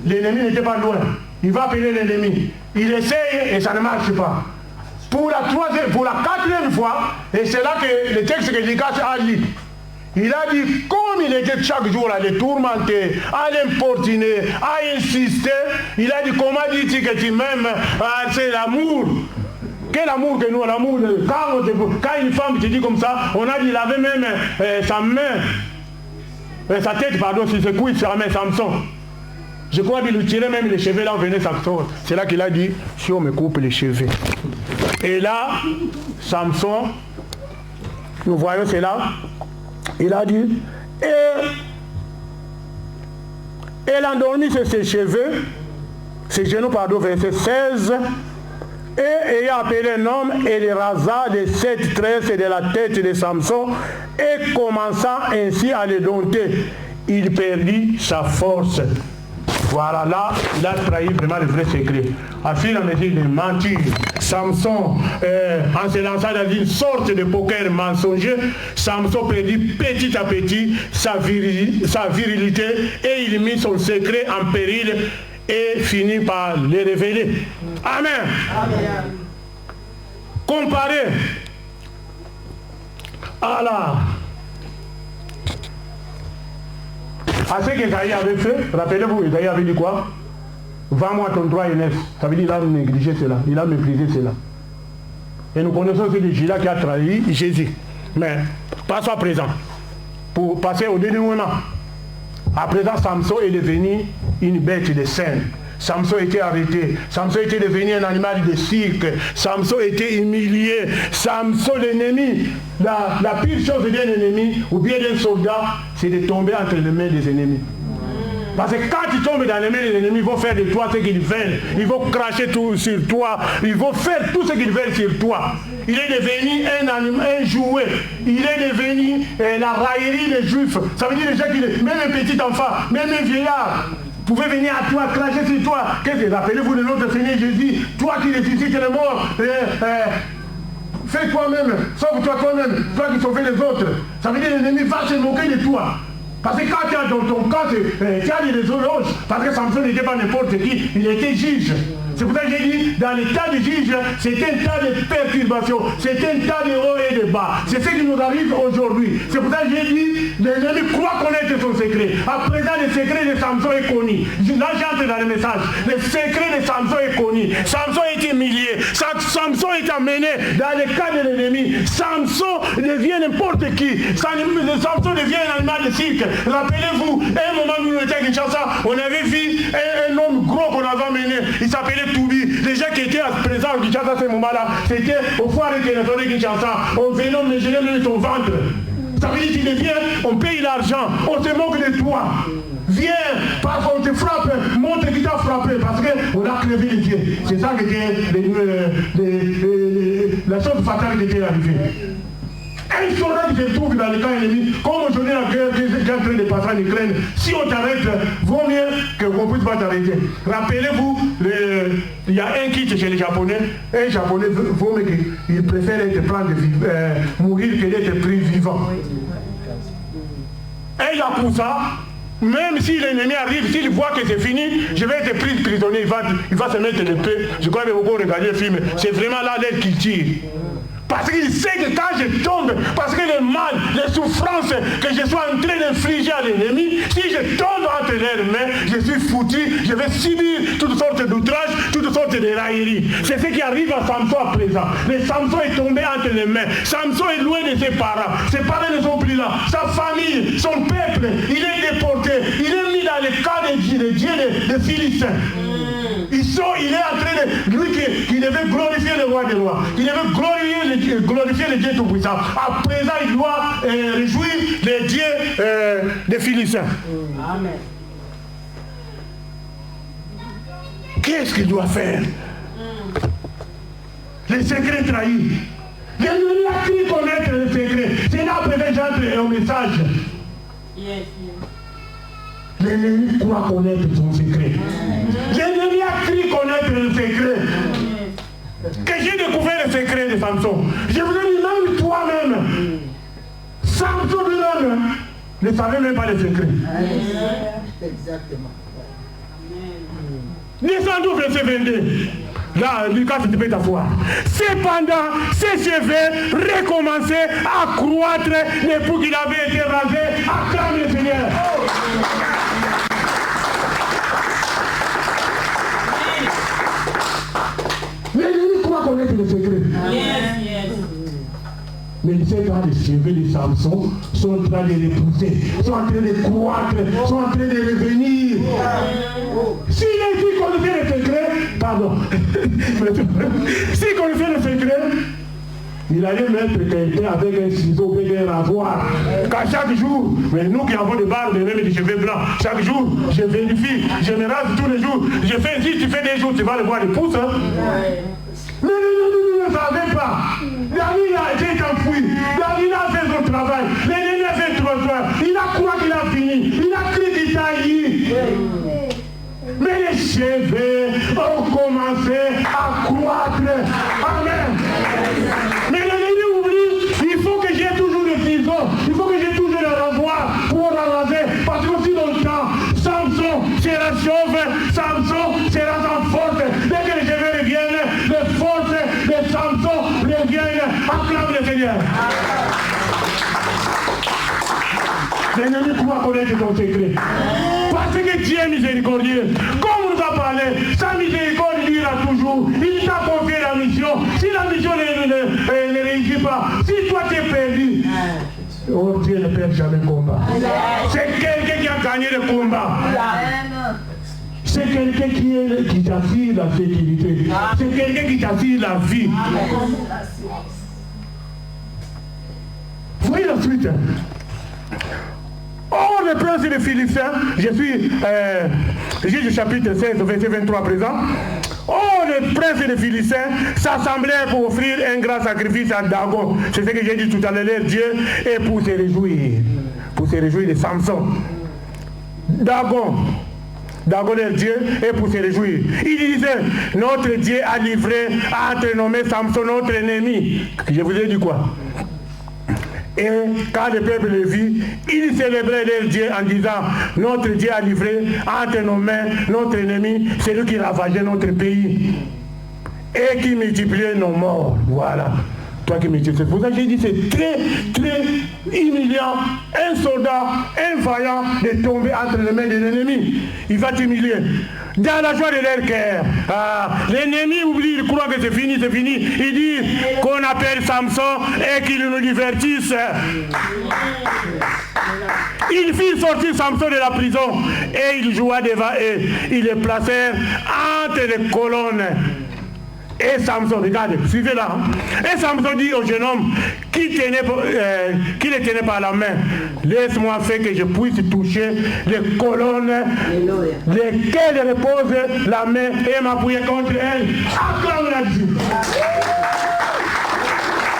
L'ennemi n'était pas loin. Il va appeler l'ennemi. Il essaye et ça ne marche pas. Pour la 4e fois, et c'est là que le texte que Lucas a dit, il a dit, comme il était chaque jour à les tourmenter, à l'importuner, à insister, il a dit, comment dis-tu que tu m'aimes? C'est l'amour. Quel amour que nous, l'amour, quand une femme te dit comme ça, on a dit, il avait même sa main, sa tête, pardon, sur ses couilles, sur la main, Samson. Je crois qu'il lui tirait même les cheveux, là on venait Samson. C'est là qu'il a dit, si on me coupe les cheveux. Et là, Samson, nous voyons cela, il a dit, et elle endormit sur ses cheveux, ses genoux, pardon, verset 16, et ayant appelé un homme, elle rasa les 7 tresses de la tête de Samson, et commençant ainsi à les dompter, il perdit sa force. Voilà, là, il a trahi vraiment le vrai secret. À fur et à mesure de mentir, Samson, en se lançant dans une sorte de poker mensonger, Samson perdit petit à petit sa virilité et il mit son secret en péril et finit par le révéler. Amen. Amen. Comparé à ce que Isaïe avait fait, rappelez-vous, Isaïe avait dit quoi? Vends-moi ton droit et neuf. Ça veut dire qu'il a négligé cela, il a méprisé cela. Et nous connaissons aussi le Judas qui a trahi Jésus. Mais passons à présent, pour passer au dénouement. À présent, Samson est devenu une bête de scène. Samson était arrêté. Samson était devenu un animal de cirque. Samson était humilié. Samson, l'ennemi. La pire chose d'un ennemi ou bien d'un soldat, c'est de tomber entre les mains des ennemis. Parce que quand tu tombes dans les mains de l'ennemi, ils vont faire de toi ce qu'ils veulent. Ils vont cracher tout sur toi. Ils vont faire tout ce qu'ils veulent sur toi. Il est devenu un jouet. Il est devenu la raillerie des Juifs. Ça veut dire déjà même un petit enfant, même un vieillard, pouvait venir à toi, cracher sur toi. Qu'est-ce que rappelez-vous de notre Seigneur Jésus, toi qui ressuscites les morts, fais toi-même, sauve-toi toi-même, toi qui sauves les autres. Ça veut dire que l'ennemi va se moquer de toi. Parce que quand tu as dans ton cas, tu as des éloges. Parce que Samson n'était pas n'importe qui, il était juge. C'est pour ça que j'ai dit, dans l'état de juge, c'est un tas de perturbations, c'est un tas de hauts et de bas. C'est ce qui nous arrive aujourd'hui. C'est pour ça que j'ai dit, l'ennemi croit connaître son secret. À présent, le secret de Samson est connu. Là, j'entre dans le message. Le secret de Samson est connu. Samson est humilié. Samson est amené dans le cas de l'ennemi. Samson devient n'importe qui. Samson devient un animal de cirque. Rappelez-vous, un moment où nous étions à Kinshasa, on avait vu un homme gros qu'on avait amené. Il s'appelait Toubi. Les gens qui étaient présents à Kinshasa à ce moment-là, c'était au foire international de Kinshasa. On venait, on mesurait même ton ventre. Ça veut dire qu'il vient, on paye l'argent, on se moque de toi. Viens, parfois on te frappe, montre qui t'a frappé parce qu'on a crevé les yeux. C'est ça qui était la chose fatale qui était arrivée. Un soldat qui se trouve dans le camp ennemi, comme aujourd'hui la guerre qui est en train de passer en Ukraine, si on t'arrête, vaut mieux qu'on ne puisse pas t'arrêter. Rappelez-vous, il y a un kit chez les Japonais, un Japonais vaut mieux qu'il préfère mourir que d'être pris vivant. Un Yakuza, même si l'ennemi arrive, s'il voit que c'est fini, je vais être pris prisonnier, il va se mettre de paix. Je crois que beaucoup regardez le film, c'est vraiment là l'aide qu'il tire. Parce qu'il sait que quand je tombe, parce que le mal, les souffrances que je suis en train d'infliger à l'ennemi, si je tombe entre leurs mains, je suis foutu, je vais subir toutes sortes d'outrages, toutes sortes de railleries. C'est ce qui arrive à Samson à présent. Le Samson est tombé entre les mains. Samson est loin de ses parents. Ses parents ne sont plus là. Sa famille, son peuple, il est déporté. Il est mis dans le cas de Dieu, des Philistins. Il est en train de... Lui qui devait glorifier le roi des rois, qui devait glorifier le Dieu Tout-Puissant. À présent, il doit réjouir les dieux des Philistins. Amen. Qu'est-ce qu'il doit faire? Les secrets trahis. L'ennemi a cru connaître les secrets. C'est là que j'entre au message. L'ennemi croit connaître son secret. L'ennemi a cru connaître le secret. Que j'ai découvert le secret de Samson. Je vous ai dit, même toi-même, Samson lui-même ne savait même pas le secret. Exactement. Descendons verset 22. Là, Lucas, tu peux t'avoir. Cependant, ses cheveux recommençaient à croître depuis qu'il avait été rasé. Acclame le Seigneur. L'ennemi croit connaître le secret. Mais ces gars de cheveux de Samson sont en train de repousser, sont en train de croître, sont en train de revenir. Si les filles connaissaient le secret, pardon, s'il connaissait le secret, il allait mettre quelqu'un avec un ciseau, avec un rasoir. Car chaque jour, mais nous qui avons des barbes, même des cheveux blancs, chaque jour, je vérifie, je me rase tous les jours. Je fais, si tu fais des jours, tu vas le voir les pouces. Hein? Mais nous ne savons pas. David a été enfoui. David a fait son travail. L'ennemi a fait son travail. Il a cru qu'il a fini. Il a cru qu'il t'a eu. Mais les cheveux ont commencé à croître. Amen. Mais l'ennemi oublie, il faut que j'ai toujours le ciseau. Il faut que j'ai toujours le rasoir pour raser. Parce que si longtemps, Samson sera chauve, Samson sera en force. Dès que les cheveux reviennent, les forces de Samson reviennent. Acclame le Seigneur. L'ennemi croit connaître ton secret. Parce que Dieu est miséricordieux. Comme on nous a parlé, sa miséricorde il ira toujours. Il t'a confié la mission. Si la mission ne réussit pas, si toi tu es perdu, oh Dieu ne perd jamais le combat. C'est quelqu'un qui a gagné le combat. C'est quelqu'un qui t'assure la sécurité. C'est quelqu'un qui t'assure la vie. Vous voyez la suite. Or, le prince des Philistins, je suis Juge chapitre 16, verset 23 présent. Oh, le prince des Philistins s'assemblaient pour offrir un grand sacrifice à Dagon. C'est ce que j'ai dit tout à l'heure, Dieu, et pour se réjouir de Samson. Dagon leur Dieu, et pour se réjouir. Il disait, notre Dieu a livré, a entrenommé Samson, notre ennemi. Je vous ai dit quoi? Et quand le peuple le vit, il célébrait leur Dieu en disant, notre Dieu a livré entre nos mains notre ennemi, celui qui ravageait notre pays et qui multipliait nos morts. Voilà. Toi qui multiplies. C'est pour ça que j'ai dit, c'est très, très humiliant. Un soldat, un vaillant, de tomber entre les mains de l'ennemi. Il va t'humilier. Dans la joie de leur cœur. L'ennemi oublie, il croit que c'est fini, c'est fini. Il dit qu'on appelle Samson et qu'il nous divertisse. Il fit sortir Samson de la prison et il joua devant eux. Ils le placèrent entre les colonnes. Et Samson, regardez, suivez là. Et Samson dit au jeune homme qui le tenait par la main, laisse-moi faire que je puisse toucher les colonnes lesquelles reposent la main et m'appuyer contre elles. Acclame la Dieu.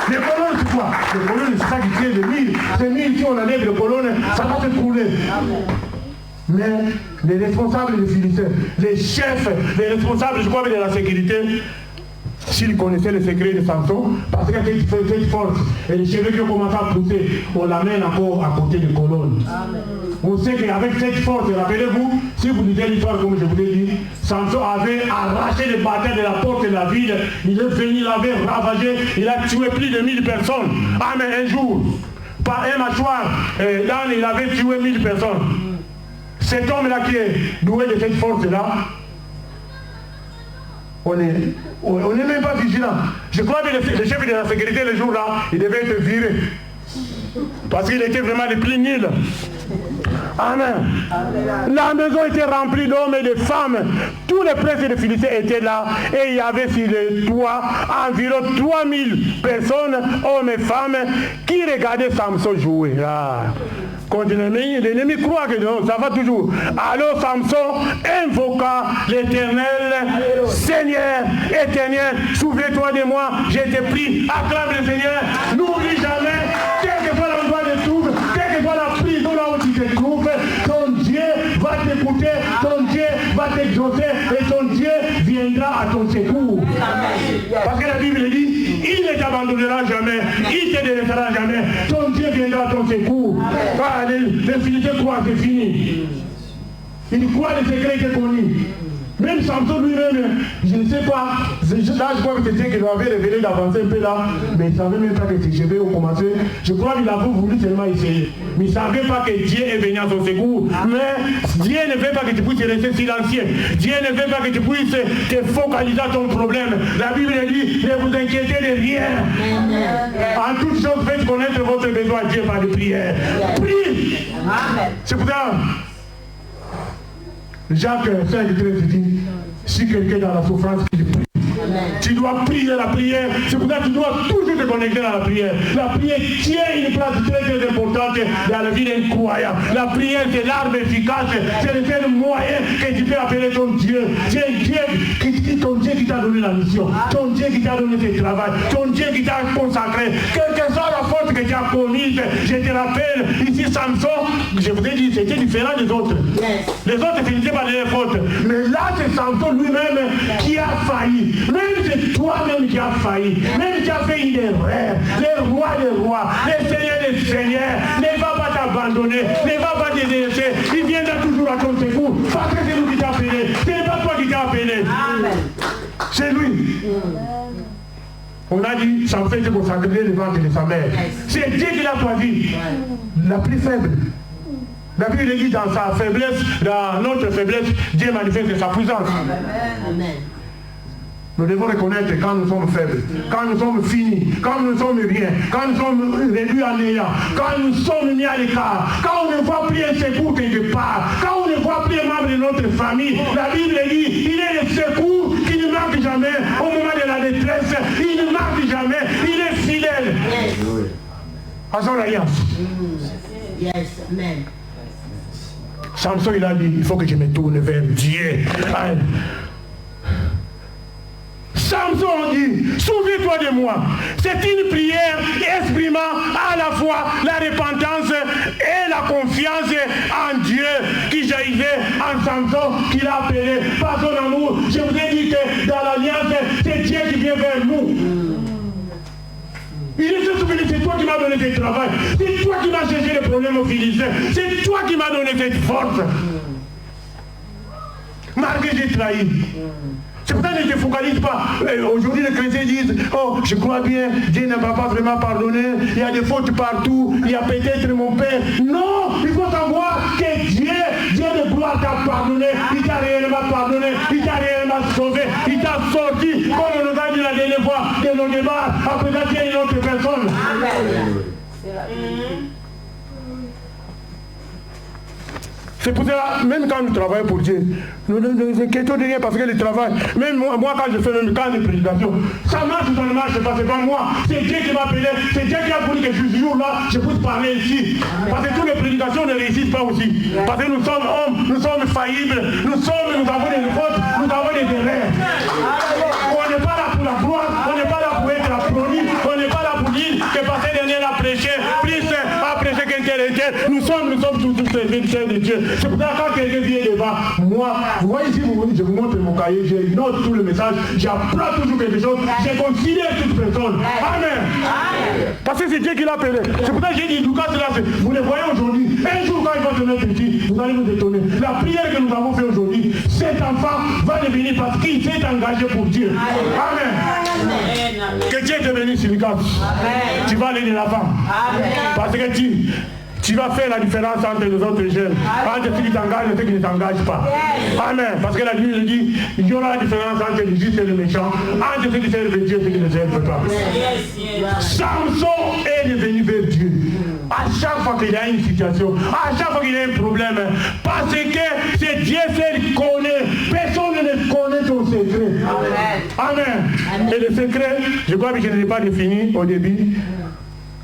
Les colonnes, c'est quoi? Les colonnes, c'est ça qui tient les mille. Ces mille, si on enlève les colonnes, ça va se trouver. Mais les responsables des Philistins, les chefs, les responsables, je crois, de la sécurité, s'ils connaissaient le secret de Samson, parce que cette force et les cheveux qui ont commencé à pousser, on l'amène encore à côté des colonnes. Amen. On sait qu'avec cette force, rappelez-vous, si vous lisez l'histoire comme je vous l'ai dit, Samson avait arraché les batailles de la porte de la ville, il est venu, il avait ravagé, il a tué plus de 1000 personnes. Ah mais un jour, par un mâchoire, il avait tué 1000 personnes. Cet homme-là qui est doué de cette force-là, on n'est même pas vigilant. Je crois que le chef de la sécurité, le jour-là, il devait être viré. Parce qu'il était vraiment le plus nul. Amen. La maison était remplie d'hommes et de femmes. Tous les princes des Philistins étaient là. Et il y avait sur le toit environ 3000 personnes, hommes et femmes, qui regardaient Samson jouer. Contre l'ennemi croit que non, ça va toujours. Alors Samson invoqua l'Éternel. Seigneur, éternel, souviens-toi de moi, j'ai été pris. Acclame le Seigneur. N'oublie jamais, quel que soit l'endroit de trouble, quelle que soit la prison là où tu te trouves, ton Dieu va t'écouter, ton Dieu va t'exaucer et ton Dieu viendra à ton secours. Parce que la Bible dit, il ne t'abandonnera jamais, il ne te délaissera jamais, ton Dieu viendra à ton secours. Les Philistins croient que c'est fini. Ils croient que le secret était connu. Même Samson lui-même, je ne sais pas, là je crois que c'est Dieu qui lui avait révélé d'avancer un peu là, mais il ne savait même pas que ses cheveux ont commencé. Je crois qu'il a voulu seulement essayer. Mais il ne savait pas que Dieu est venu à son secours. Mais Dieu ne veut pas que tu puisses rester silencieux. Dieu ne veut pas que tu puisses te focaliser sur ton problème. La Bible dit, ne vous inquiétez de rien. En toute chose, faites connaître votre besoin à Dieu par des prières. Prie. C'est pour ça. Jacques 5:13 dit, si quelqu'un est dans la souffrance, qu'il prie. Tu dois prier la prière. C'est pour ça que tu dois toujours te connecter à la prière. La prière tient une place très très importante dans la vie d'un croyant. La prière, c'est l'arme efficace. C'est le seul moyen que tu peux appeler ton Dieu. C'est ton Dieu qui t'a donné la mission. Ton Dieu qui t'a donné tes travail. Ton Dieu qui t'a consacré. Quelle que soit la faute que tu as commise, je te rappelle, ici Samson, je vous ai dit, c'était différent des autres. Les autres n'étaient pas les fautes. Mais là, c'est Samson lui-même qui a failli. Même c'est toi-même qui as failli. Même qui as fait une erreur. Le roi des rois, le Seigneur des seigneurs ne va pas t'abandonner, ne va pas te délaisser. Il viendra toujours à ton secours. Parce que c'est lui qui t'a appelé. Ce n'est pas toi qui t'as appelé. Amen. C'est lui. On a dit, Samson s'est consacré le ventre de sa mère. C'est Dieu qui l'a choisi. La plus faible. La Bible dit dans sa faiblesse, dans notre faiblesse, Dieu manifeste sa puissance. Amen. Nous devons reconnaître quand nous sommes faibles, quand nous sommes finis, quand nous ne sommes rien, quand nous sommes réduits à néant, quand nous sommes mis à l'écart, quand on ne voit plus un secours quelque part, quand on ne voit plus un membre de notre famille. La Bible dit, il est le secours qui ne manque jamais au moment de la détresse, il ne manque jamais, il est fidèle à son alliance. Yes, amen. Samson, il a dit, il faut que je me tourne vers Dieu. Samson dit, souviens-toi de moi. C'est une prière exprimant à la fois la repentance et la confiance en Dieu qui jaillissait en Samson, qu'il a appelé par son amour. Je vous ai dit que dans l'alliance, c'est Dieu qui vient vers nous. Il est souvenu, c'est toi qui m'as donné ce travail. C'est toi qui m'as cherché les problèmes aux Philistins. C'est toi qui m'as donné cette force. Malgré j'ai trahi. C'est pour ça que je ne focalise pas. Aujourd'hui, les chrétiens disent, oh, je crois bien, Dieu ne m'a pas vraiment pardonné, il y a des fautes partout, il y a peut-être mon père. Non, il faut savoir que Dieu de gloire t'a pardonné, il t'a réellement pardonné, il t'a réellement sauvé, il t'a sorti, comme on nous a dit la dernière fois, de nos débats, après ça, il y a une autre personne. C'est pour ça, même quand nous travaillons pour Dieu, nous ne nous inquiétons de rien parce que le travail, même moi quand je fais même quand de prédication, ça marche ou ça ne marche pas, c'est pas moi, c'est Dieu qui m'a appelé, c'est Dieu qui a voulu que ce jour-là, je puisse parler ici. Parce que toutes les prédications ne réussissent pas aussi. Parce que nous sommes hommes, nous sommes faillibles, nous avons des fautes, nous avons des erreurs. On n'est pas là pour la gloire, on n'est pas là pour être applaudi, on n'est pas là pour dire que passer dernier a prêché, plus a prêché qu'un tel et tel. Nous sommes tous les serviteurs de Dieu. C'est pour ça que quand quelqu'un vient devant moi, vous voyez ici, je vous montre mon cahier, je note tout le message, j'apprends toujours quelque chose, je considère toute personne. Amen. Parce que c'est Dieu qui l'a appelé. C'est pour ça que j'ai dit, Lucas, vous le voyez aujourd'hui. Un jour quand il va se mettre ici, vous allez vous étonner. La prière que nous avons fait aujourd'hui, cet enfant va devenir parce qu'il s'est engagé pour Dieu. Amen. Que Dieu te bénisse, Lucas. Tu vas aller de l'avant. Parce que tu vas faire la différence entre les autres jeunes, entre ceux qui t'engagent et ceux qui ne t'engagent pas. Amen. Parce que la Bible dit, il y aura la différence entre les justes et les méchants, entre ceux qui servent Dieu et ceux qui ne servent pas. Samson est devenu vers Dieu. À chaque fois qu'il y a une situation, à chaque fois qu'il y a un problème, parce que c'est Dieu seul qui connaît. Personne ne connaît ton secret. Amen. Et le secret, je crois que je ne l'ai pas défini au début.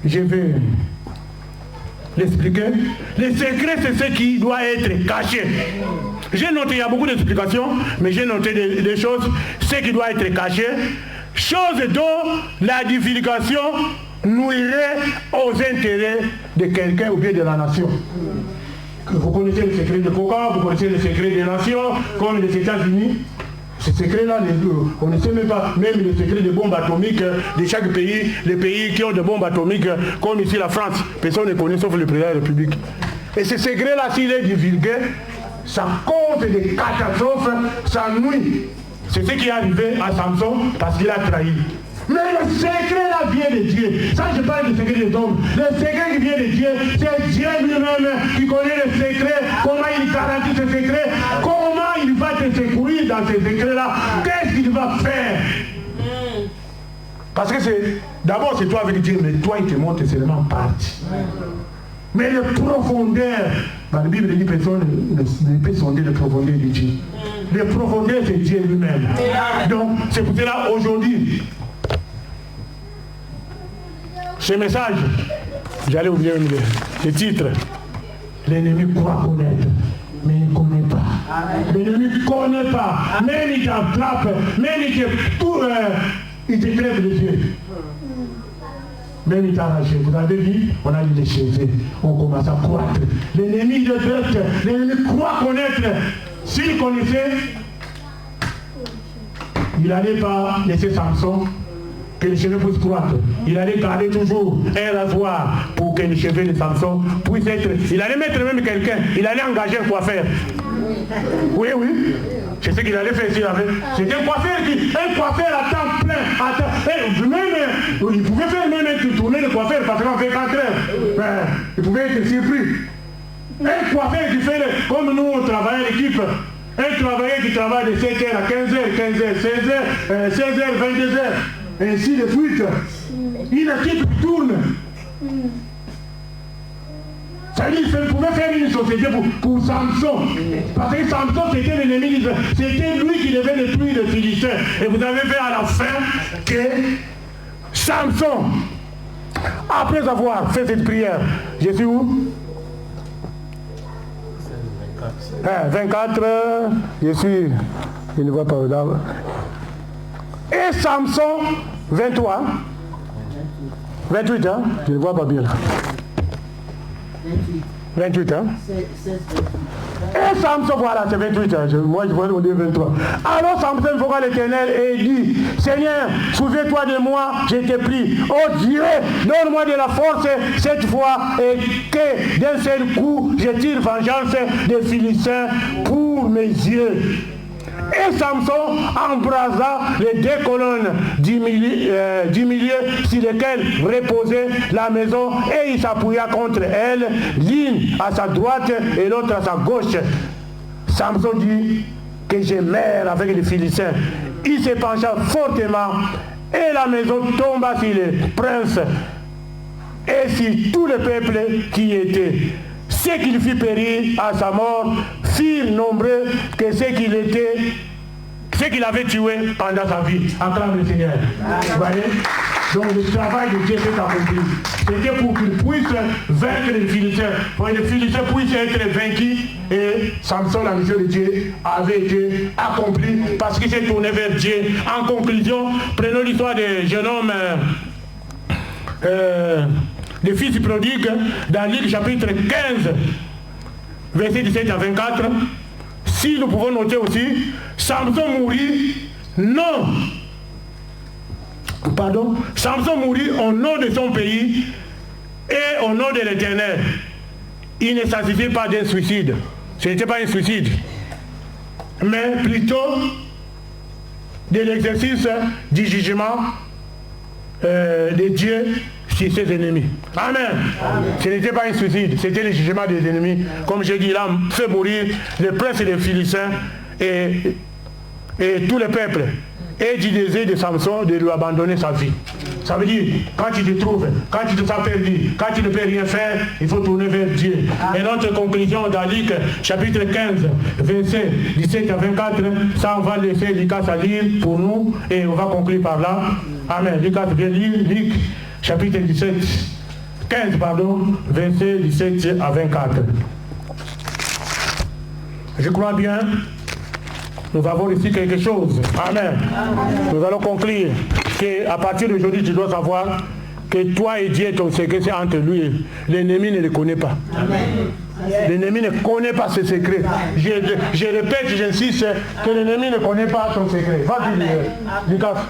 Je vais l'expliquer. Le secret, c'est ce qui doit être caché. J'ai noté, il y a beaucoup d'explications, mais j'ai noté des choses, ce qui doit être caché. Chose dont la divulgation nuirait aux intérêts de quelqu'un ou bien de la nation. Vous connaissez le secret de Coca, vous connaissez le secret des nations, comme les États-Unis. Ce secret-là, on ne sait même pas, même le secret des bombes atomiques de chaque pays, les pays qui ont des bombes atomiques, comme ici la France, personne ne connaît sauf le président de la République. Et ce secret-là, s'il est divulgué, ça cause des catastrophes, ça nuit. C'est ce qui est arrivé à Samson parce qu'il a trahi. Mais le secret là vient de Dieu. Ça, je parle du secret des hommes. Le secret qui vient de Dieu, c'est Dieu lui-même qui connaît le secret, comment il garantit ce secret, comment il va te secourir dans ces secrets-là, qu'est-ce qu'il va faire. Parce que d'abord c'est toi avec Dieu, mais toi il te montre seulement partie. Mais le profondeur, dans la Bible dit personne ne peut sonder le profondeur de Dieu. Le profondeur c'est Dieu lui-même. Donc c'est pour cela aujourd'hui, ce message, j'allais oublier le titre. L'ennemi croit connaître, mais il ne connaît pas. L'ennemi ne connaît pas. Même il t'attrape, même il te crève les yeux. Même il t'a arraché. Vous avez vu, on a eu les cheveux, on commence à croître. L'ennemi de bête, l'ennemi croit connaître. S'il connaissait, il n'allait pas laisser Samson que les cheveux puissent croître. Il allait garder toujours un rasoir pour que les cheveux de Samson puissent être... Il allait mettre même quelqu'un, il allait engager un coiffeur. Oui, oui. C'est ce qu'il allait faire s'il avait. C'était un coiffeur à temps plein. Même, il pouvait faire même une tournée de coiffeur parce qu'on fait 4 heures. Il pouvait être surpris. Un coiffeur qui fait, comme nous on travaille à l'équipe, un travailleur qui travaille de 7h à 15h, 15h, 16h, 16h, 22h. Ainsi de suite, une équipe qui tourne. C'est-à-dire qu'il pouvait faire une société pour Samson. Parce que Samson c'était l'ennemi d'Israël. C'était lui qui devait détruire les Philistins. Et vous avez fait à la fin que Samson, après avoir fait cette prière, je suis où? 24, je ne vois pas là. Et Samson, 23. 28, hein? Je ne vois pas bien là. 28, hein? Et Samson, voilà, c'est 28, hein? Moi je vois au début 23. Alors Samson invoqua l'Éternel et dit, Seigneur, souviens-toi de moi, je t'ai pris. Oh Dieu, donne-moi de la force cette fois et que d'un seul coup, je tire vengeance des Philistins pour mes yeux. Et Samson embrasa les deux colonnes du milieu sur lesquelles reposait la maison et il s'appuya contre elle, l'une à sa droite et l'autre à sa gauche. Samson dit que je meurs avec les Philistins. Il se pencha fortement et la maison tomba sur les princes et sur tout le peuple qui y était. Ceux qu'il fit périr à sa mort firent nombreux que ceux qu'il avait tués pendant sa vie. Acclame le Seigneur. Vous voyez? Donc le travail de Dieu s'est accompli. C'était pour qu'il puisse vaincre les Philistins. Pour que les Philistins puissent être vaincus. Et Samson, la mission de Dieu, avait été accomplie parce qu'il s'est tourné vers Dieu. En conclusion, prenons l'histoire des jeunes hommes. Les fils prodigues dans Luc chapitre 15, verset 17 à 24. Si nous pouvons noter aussi, Samson mourut, Samson mourut au nom de son pays et au nom de l'Éternel. Il ne s'agissait pas d'un suicide. Ce n'était pas un suicide, mais plutôt de l'exercice du jugement de Dieu sur ses ennemis. Amen. Ce n'était pas un suicide, c'était le jugement des ennemis. Comme j'ai dit, il a fait mourir les princes et les Philistins et tout le peuple. Et du désir de Samson de lui abandonner sa vie. Ça veut dire, quand tu te trouves, quand tu te sens perdu, quand tu ne peux rien faire, il faut tourner vers Dieu. Et notre conclusion dans Luc chapitre 15, verset 17 à 24, ça on va laisser Lucas à lire pour nous et on va conclure par là. Amen. Lucas vient lire Luc chapitre 15, verset 17 à 24. Je crois bien, nous avons ici quelque chose. Amen. Nous allons conclure qu'à partir d'aujourd'hui, tu dois savoir que toi et Dieu, ton secret, c'est entre lui. L'ennemi ne le connaît pas. L'ennemi ne connaît pas ce secret. Je répète, j'insiste, que l'ennemi ne connaît pas ton secret. Vas-y, Lucas.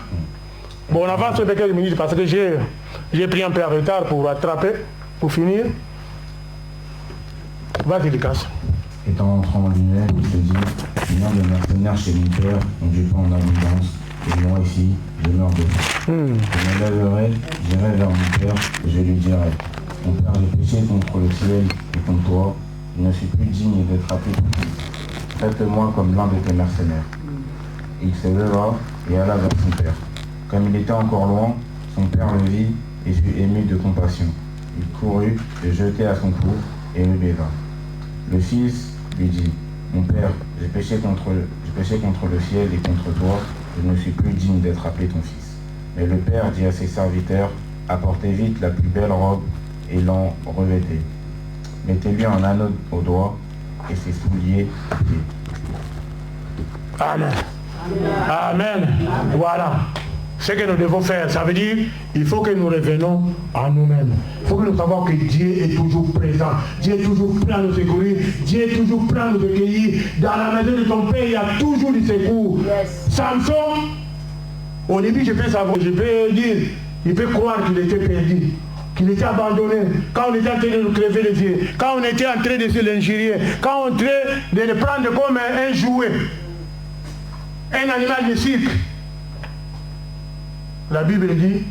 Bon, on avance de quelques minutes parce que j'ai pris un peu en retard pour rattraper, pour finir. Vas-y, Lucas. Étant entrant en lui-même, il se dit, ayant des mercenaires chez mon père, ont du pain en abondance, et moi ici, je meurs de faim. Je me lèverai, j'irai vers mon père, et je lui dirai, mon père, j'ai péché contre le ciel et contre toi, je ne suis plus digne d'être appelé ton fils. Traite-moi comme l'un de tes mercenaires. Il se leva et alla vers son père. Comme il était encore loin, son père le vit et fut ému de compassion. Il courut, se jetait à son cou et le baisa. Le fils lui dit, mon père, j'ai péché contre le ciel et contre toi, je ne suis plus digne d'être appelé ton fils. Mais le père dit à ses serviteurs, apportez vite la plus belle robe et l'en revêtez. Mettez-lui un anneau au doigt et ses souliers aux pieds. Amen. Amen. Voilà. Ce que nous devons faire, ça veut dire il faut que nous revenons à nous-mêmes. Il faut que nous sachions que Dieu est toujours présent. Dieu est toujours prêt à nous secourir. Dieu est toujours prêt à nous accueillir. Dans la maison de ton Père, il y a toujours du secours. Yes. Samson, au début, je peux savoir, je peux dire, il peut croire qu'il était perdu, qu'il était abandonné. Quand on était en train de nous crever les yeux, quand on était en train de se l'injurier, quand on était en train de le prendre comme un jouet, un animal de cirque. La Bible dit,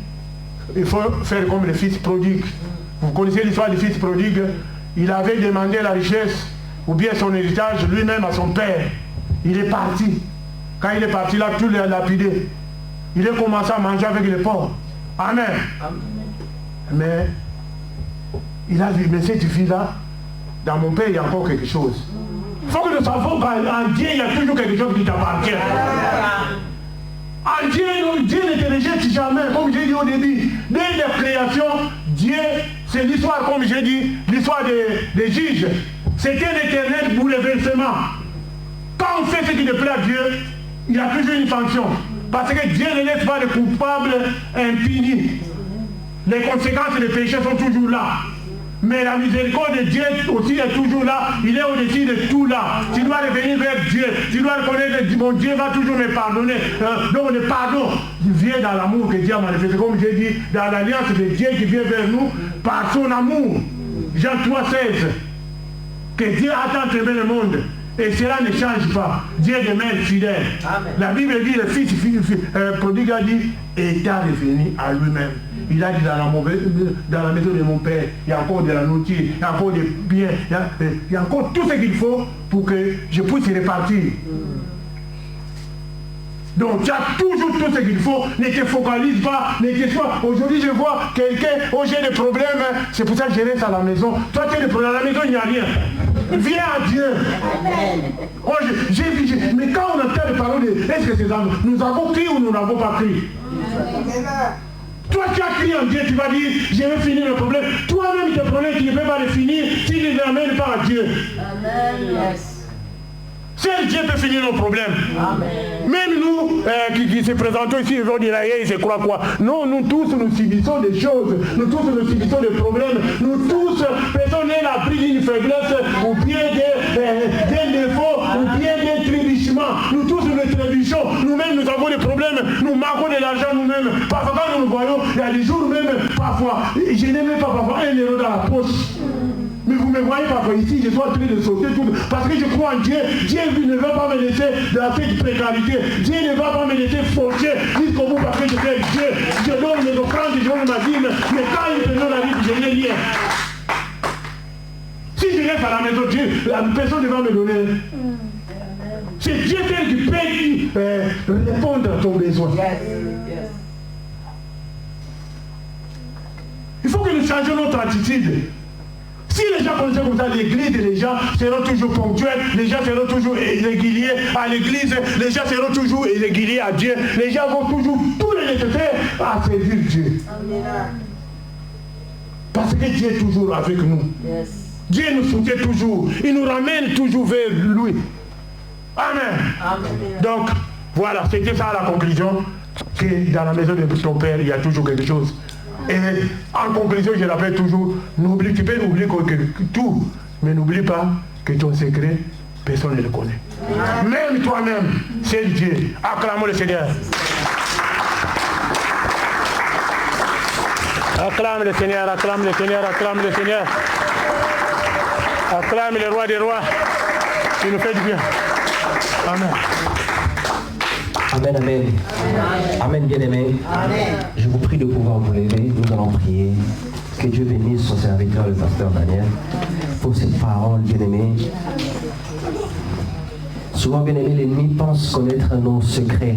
il faut faire comme le fils prodigue. Vous connaissez l'histoire du fils prodigue. Il avait demandé la richesse ou bien son héritage lui-même à son père. Il est parti. Quand il est parti là, tout l'a lapidé. Il a commencé à manger avec les pauvres. Amen. Mais il a dit, mais cette fille-là, dans mon père, il y a encore quelque chose. Il faut que nous sachions qu'en Dieu, il y a toujours quelque chose qui t'appartient. En Dieu, Dieu ne te rejette jamais, comme j'ai dit au début. Dès la création, Dieu, c'est l'histoire, comme j'ai dit, l'histoire des juges. C'est un éternel bouleversement. Quand on fait ce qui ne plaît à Dieu, il y a toujours une sanction. Parce que Dieu ne laisse pas de coupables impunis. Les conséquences des péchés sont toujours là. Mais la miséricorde de Dieu aussi est toujours là. Il est au-dessus de tout là. Tu dois revenir vers Dieu. Tu dois reconnaître que mon Dieu va toujours me pardonner. Donc le pardon vient dans l'amour que Dieu a manifesté. Comme j'ai dit, dans l'alliance de Dieu qui vient vers nous par son amour. Jean 3,16. Que Dieu a tant aimé le monde. Et cela ne change pas. Dieu demeure fidèle. Amen. La Bible dit, le fils prodigue a dit, étant revenu à lui-même. Il a dit dans la maison de mon père, il y a encore de la nourriture, il y a encore des biens, il y a encore tout ce qu'il faut pour que je puisse répartir. Donc tu as toujours tout ce qu'il faut, ne te focalise pas, ne te sois. Aujourd'hui je vois quelqu'un, oh j'ai des problèmes, c'est pour ça que je reste à la maison. Toi tu as des problèmes à la maison, il n'y a rien. Viens à Dieu. Oh, mais quand on entend les paroles de est-ce que c'est ça, nous avons crié ou nous n'avons pas crié? Toi tu as crié en Dieu, tu vas dire je vais finir le problème. Toi-même tes problèmes tu ne peux pas les finir si tu ne les amènes pas à Dieu. Amen. Seul Dieu peut finir nos problèmes. Amen. Même nous qui se présentons ici aujourd'hui, ils se croient quoi? Non, nous tous nous subissons des choses. Nous tous nous subissons des problèmes. Nous tous, personne n'est l'abri d'une faiblesse ou bien d'un défaut ou bien d'un trébuchement. Nous tous nous trébuchons. Nous-mêmes nous avons des problèmes. Nous manquons de l'argent nous-mêmes. Parfois quand nous nous voyons, il y a des jours même parfois. Je n'ai même pas parfois 1 euro dans la poche. Mais vous me voyez parfois ici, je suis en train de sauter tout. Parce que je crois en Dieu. Dieu ne va pas me laisser dans cette précarité. Dieu ne va pas me laisser forcer jusqu'au bout parce que je fais Dieu. Je donne mes offrandes, je donne ma dîme. Mais quand il me donne la vie, je n'ai rien. Si je reste à la maison, Dieu, personne ne va me donner. C'est Dieu qui peut répondre à ton besoin. Il faut que nous changions notre attitude. Si les gens connaissaient comme ça l'église, les gens seront toujours ponctuels, les gens seront toujours réguliers à l'église, les gens seront toujours réguliers à Dieu, les gens vont toujours tout le nécessaire à servir Dieu. Parce que Dieu est toujours avec nous. Yes. Dieu nous soutient toujours, il nous ramène toujours vers lui. Amen. Amen. Donc, voilà, c'était ça la conclusion, que dans la maison de ton Père, il y a toujours quelque chose. Et en conclusion, je rappelle toujours, tu peux oublier tout, mais n'oublie pas que ton secret, personne ne le connaît. Même toi-même, c'est Dieu. Acclamons le Seigneur. Acclame le Seigneur, acclame le Seigneur, acclame le Seigneur. Acclame le roi des rois. Il nous fait du bien. Amen. Amen, amen. Amen, bien-aimé. Je vous prie de pouvoir vous lever. Nous allons prier. Que Dieu bénisse son serviteur, le pasteur Daniel, pour cette parole, bien-aimé. Souvent, bien-aimé, l'ennemi pense connaître nos secrets.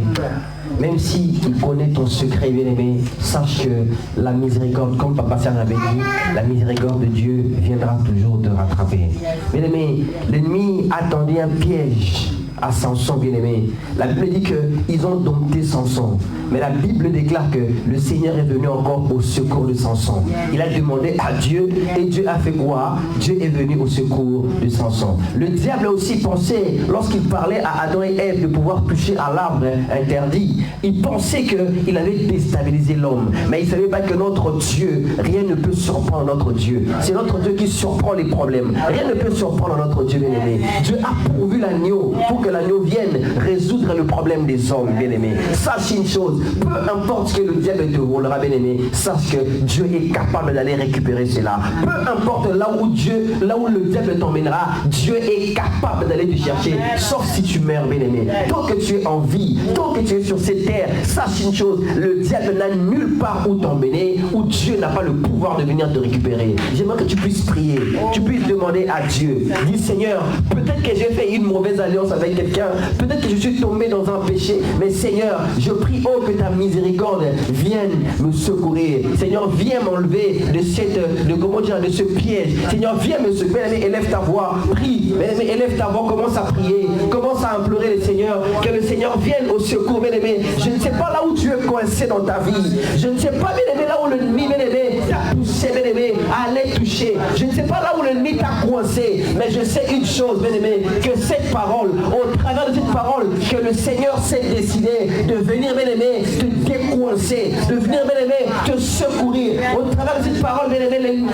Même s'il connaît ton secret, bien-aimé, sache que la miséricorde, comme Papa Serge avait dit, la miséricorde de Dieu viendra toujours te rattraper. Bien-aimé, l'ennemi attendait un piège à Samson, bien-aimé. La Bible dit qu'ils ont dompté Samson. Mais la Bible déclare que le Seigneur est venu encore au secours de Samson. Il a demandé à Dieu et Dieu a fait quoi? Dieu est venu au secours de Samson. Le diable a aussi pensé, lorsqu'il parlait à Adam et Ève de pouvoir toucher à l'arbre interdit, il pensait qu'il avait déstabilisé l'homme. Mais il ne savait pas que notre Dieu, rien ne peut surprendre notre Dieu. C'est notre Dieu qui surprend les problèmes. Rien ne peut surprendre notre Dieu, bien-aimé. Dieu a pourvu l'agneau pour que l'agneau vienne résoudre le problème des hommes, bien-aimé. Sache une chose, peu importe ce que le diable te volera, bien-aimé, sache que Dieu est capable d'aller récupérer cela. Peu importe là où le diable t'emmènera, Dieu est capable d'aller te chercher, sauf si tu meurs, bien-aimé. Tant que tu es en vie, tant que tu es sur cette terre, sache une chose, le diable n'a nulle part où t'emmener, où Dieu n'a pas le pouvoir de venir te récupérer. J'aimerais que tu puisses prier, tu puisses demander à Dieu. Dis Seigneur, peut-être que j'ai fait une mauvaise alliance avec quelqu'un, peut-être que je suis tombé dans un péché, mais Seigneur, je prie que ta miséricorde vienne me secourir. Seigneur, viens m'enlever de ce piège. Seigneur, viens me secourir. Élève ta voix, prie. Élève ta voix, commence à prier, commence à implorer le Seigneur, que le Seigneur vienne au secours, bien-aimé. Je ne sais pas là où tu es coincé dans ta vie. Je ne sais pas, bien-aimé, là où l'ennemi, bien-aimé, t'a poussé, bien-aimé, à aller toucher. Je ne sais pas là où l'ennemi t'a coincé, mais je sais une chose, bien-aimé, que cette parole, au travers de cette parole, que le Seigneur s'est décidé de venir, bien-aimé, te décoincer, de venir, bien-aimé, te secourir. Au travers de cette parole, bien-aimé,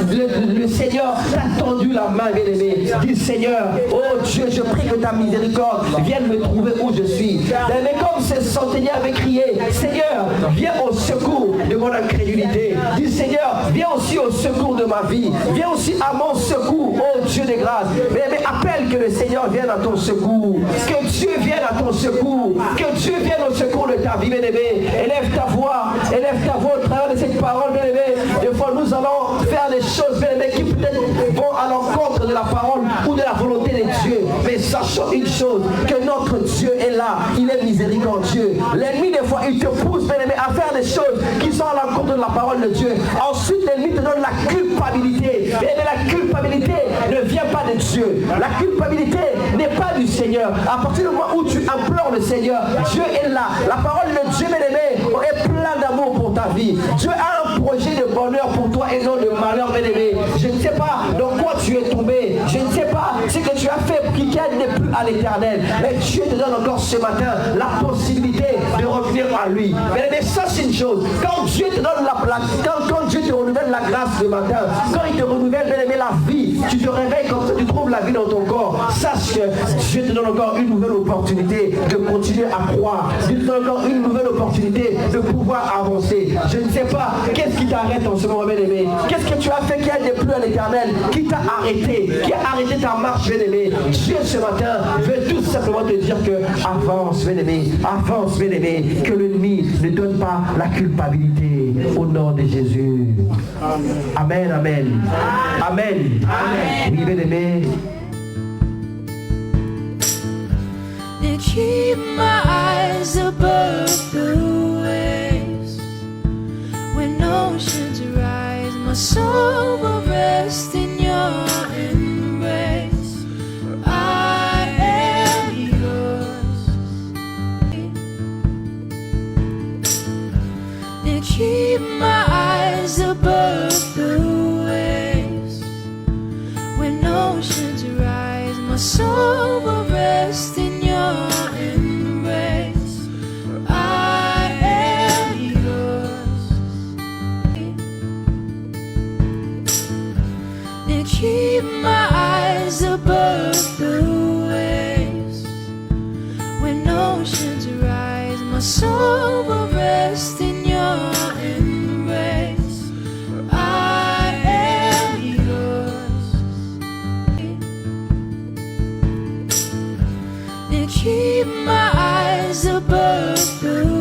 le Seigneur t'a tendu la main, bien-aimé. Dis Seigneur, oh Dieu, je prie que ta miséricorde vienne me trouver où je suis. Mais comme ce centenier avait crié, Seigneur, viens au secours de mon incrédulité. Dis Seigneur, viens aussi au secours de ma vie. Viens aussi à mon secours, oh Dieu des grâces. Mais appelle que le Seigneur vienne à ton secours. Que Dieu vienne à ton secours. Que Dieu vienne au secours de ta vie, bien-aimé. Élève ta voix au travers de cette parole, bien-aimé. Des fois, nous allons faire des choses, bien-aimé, qui peut-être vont à l'encontre de la parole ou de la volonté de Dieu. Mais sachons une chose, que notre Dieu est là. Il est miséricordieux. L'ennemi, des fois, il te pousse, bien-aimé, à faire des choses qui sont à l'encontre de la parole de Dieu. Ensuite, l'ennemi te donne la culpabilité. Mais la culpabilité ne vient pas de Dieu. La culpabilité n'est pas du Seigneur. À partir du moment où tu implores le Seigneur, Dieu est là. La parole de Dieu, bien-aimé, est plein d'amour pour ta vie. Dieu a un projet de bonheur pour toi et non de malheur, bien-aimé. Je ne sais pas dans quoi tu es tombé. Je ne sais pas ce que tu as fait qui n'est plus à l'éternel. Mais Dieu te donne encore ce matin la possibilité de revenir à lui. Mais ça, c'est une chose. Quand Dieu te donne quand Dieu te renouvelle la grâce ce matin, quand il te renouvelle, bien-aimé, la vie, tu te réveilles comme ça, tu trouves la vie dans ton corps. Sache que Dieu te donne encore une nouvelle opportunité de continuer à croire. Dieu te donne encore une nouvelle opportunité de pouvoir avancer. Je ne sais pas qu'est-ce qui t'arrête en ce moment, bien-aimé. Qu'est-ce que tu as fait qui n'est plus à l'éternel, qui t'a arrêté, qui a arrêté ta marche, bien-aimé. Dieu ce matin veut tout simplement te dire que avance, bien-aimé, que l'ennemi ne donne pas la culpabilité au nom de Jésus. Amen, amen. Amen. Oui, bien-aimé. And keep my eyes above the waves. When oceans rise, my soul will rest in your embrace. For I am yours. And keep my eyes above the waves. When oceans rise, my soul will rest in your embrace. For I am yours. And keep my eyes above the waves. When oceans rise, my soul will rest in your embrace. For I am yours. And keep my eyes above the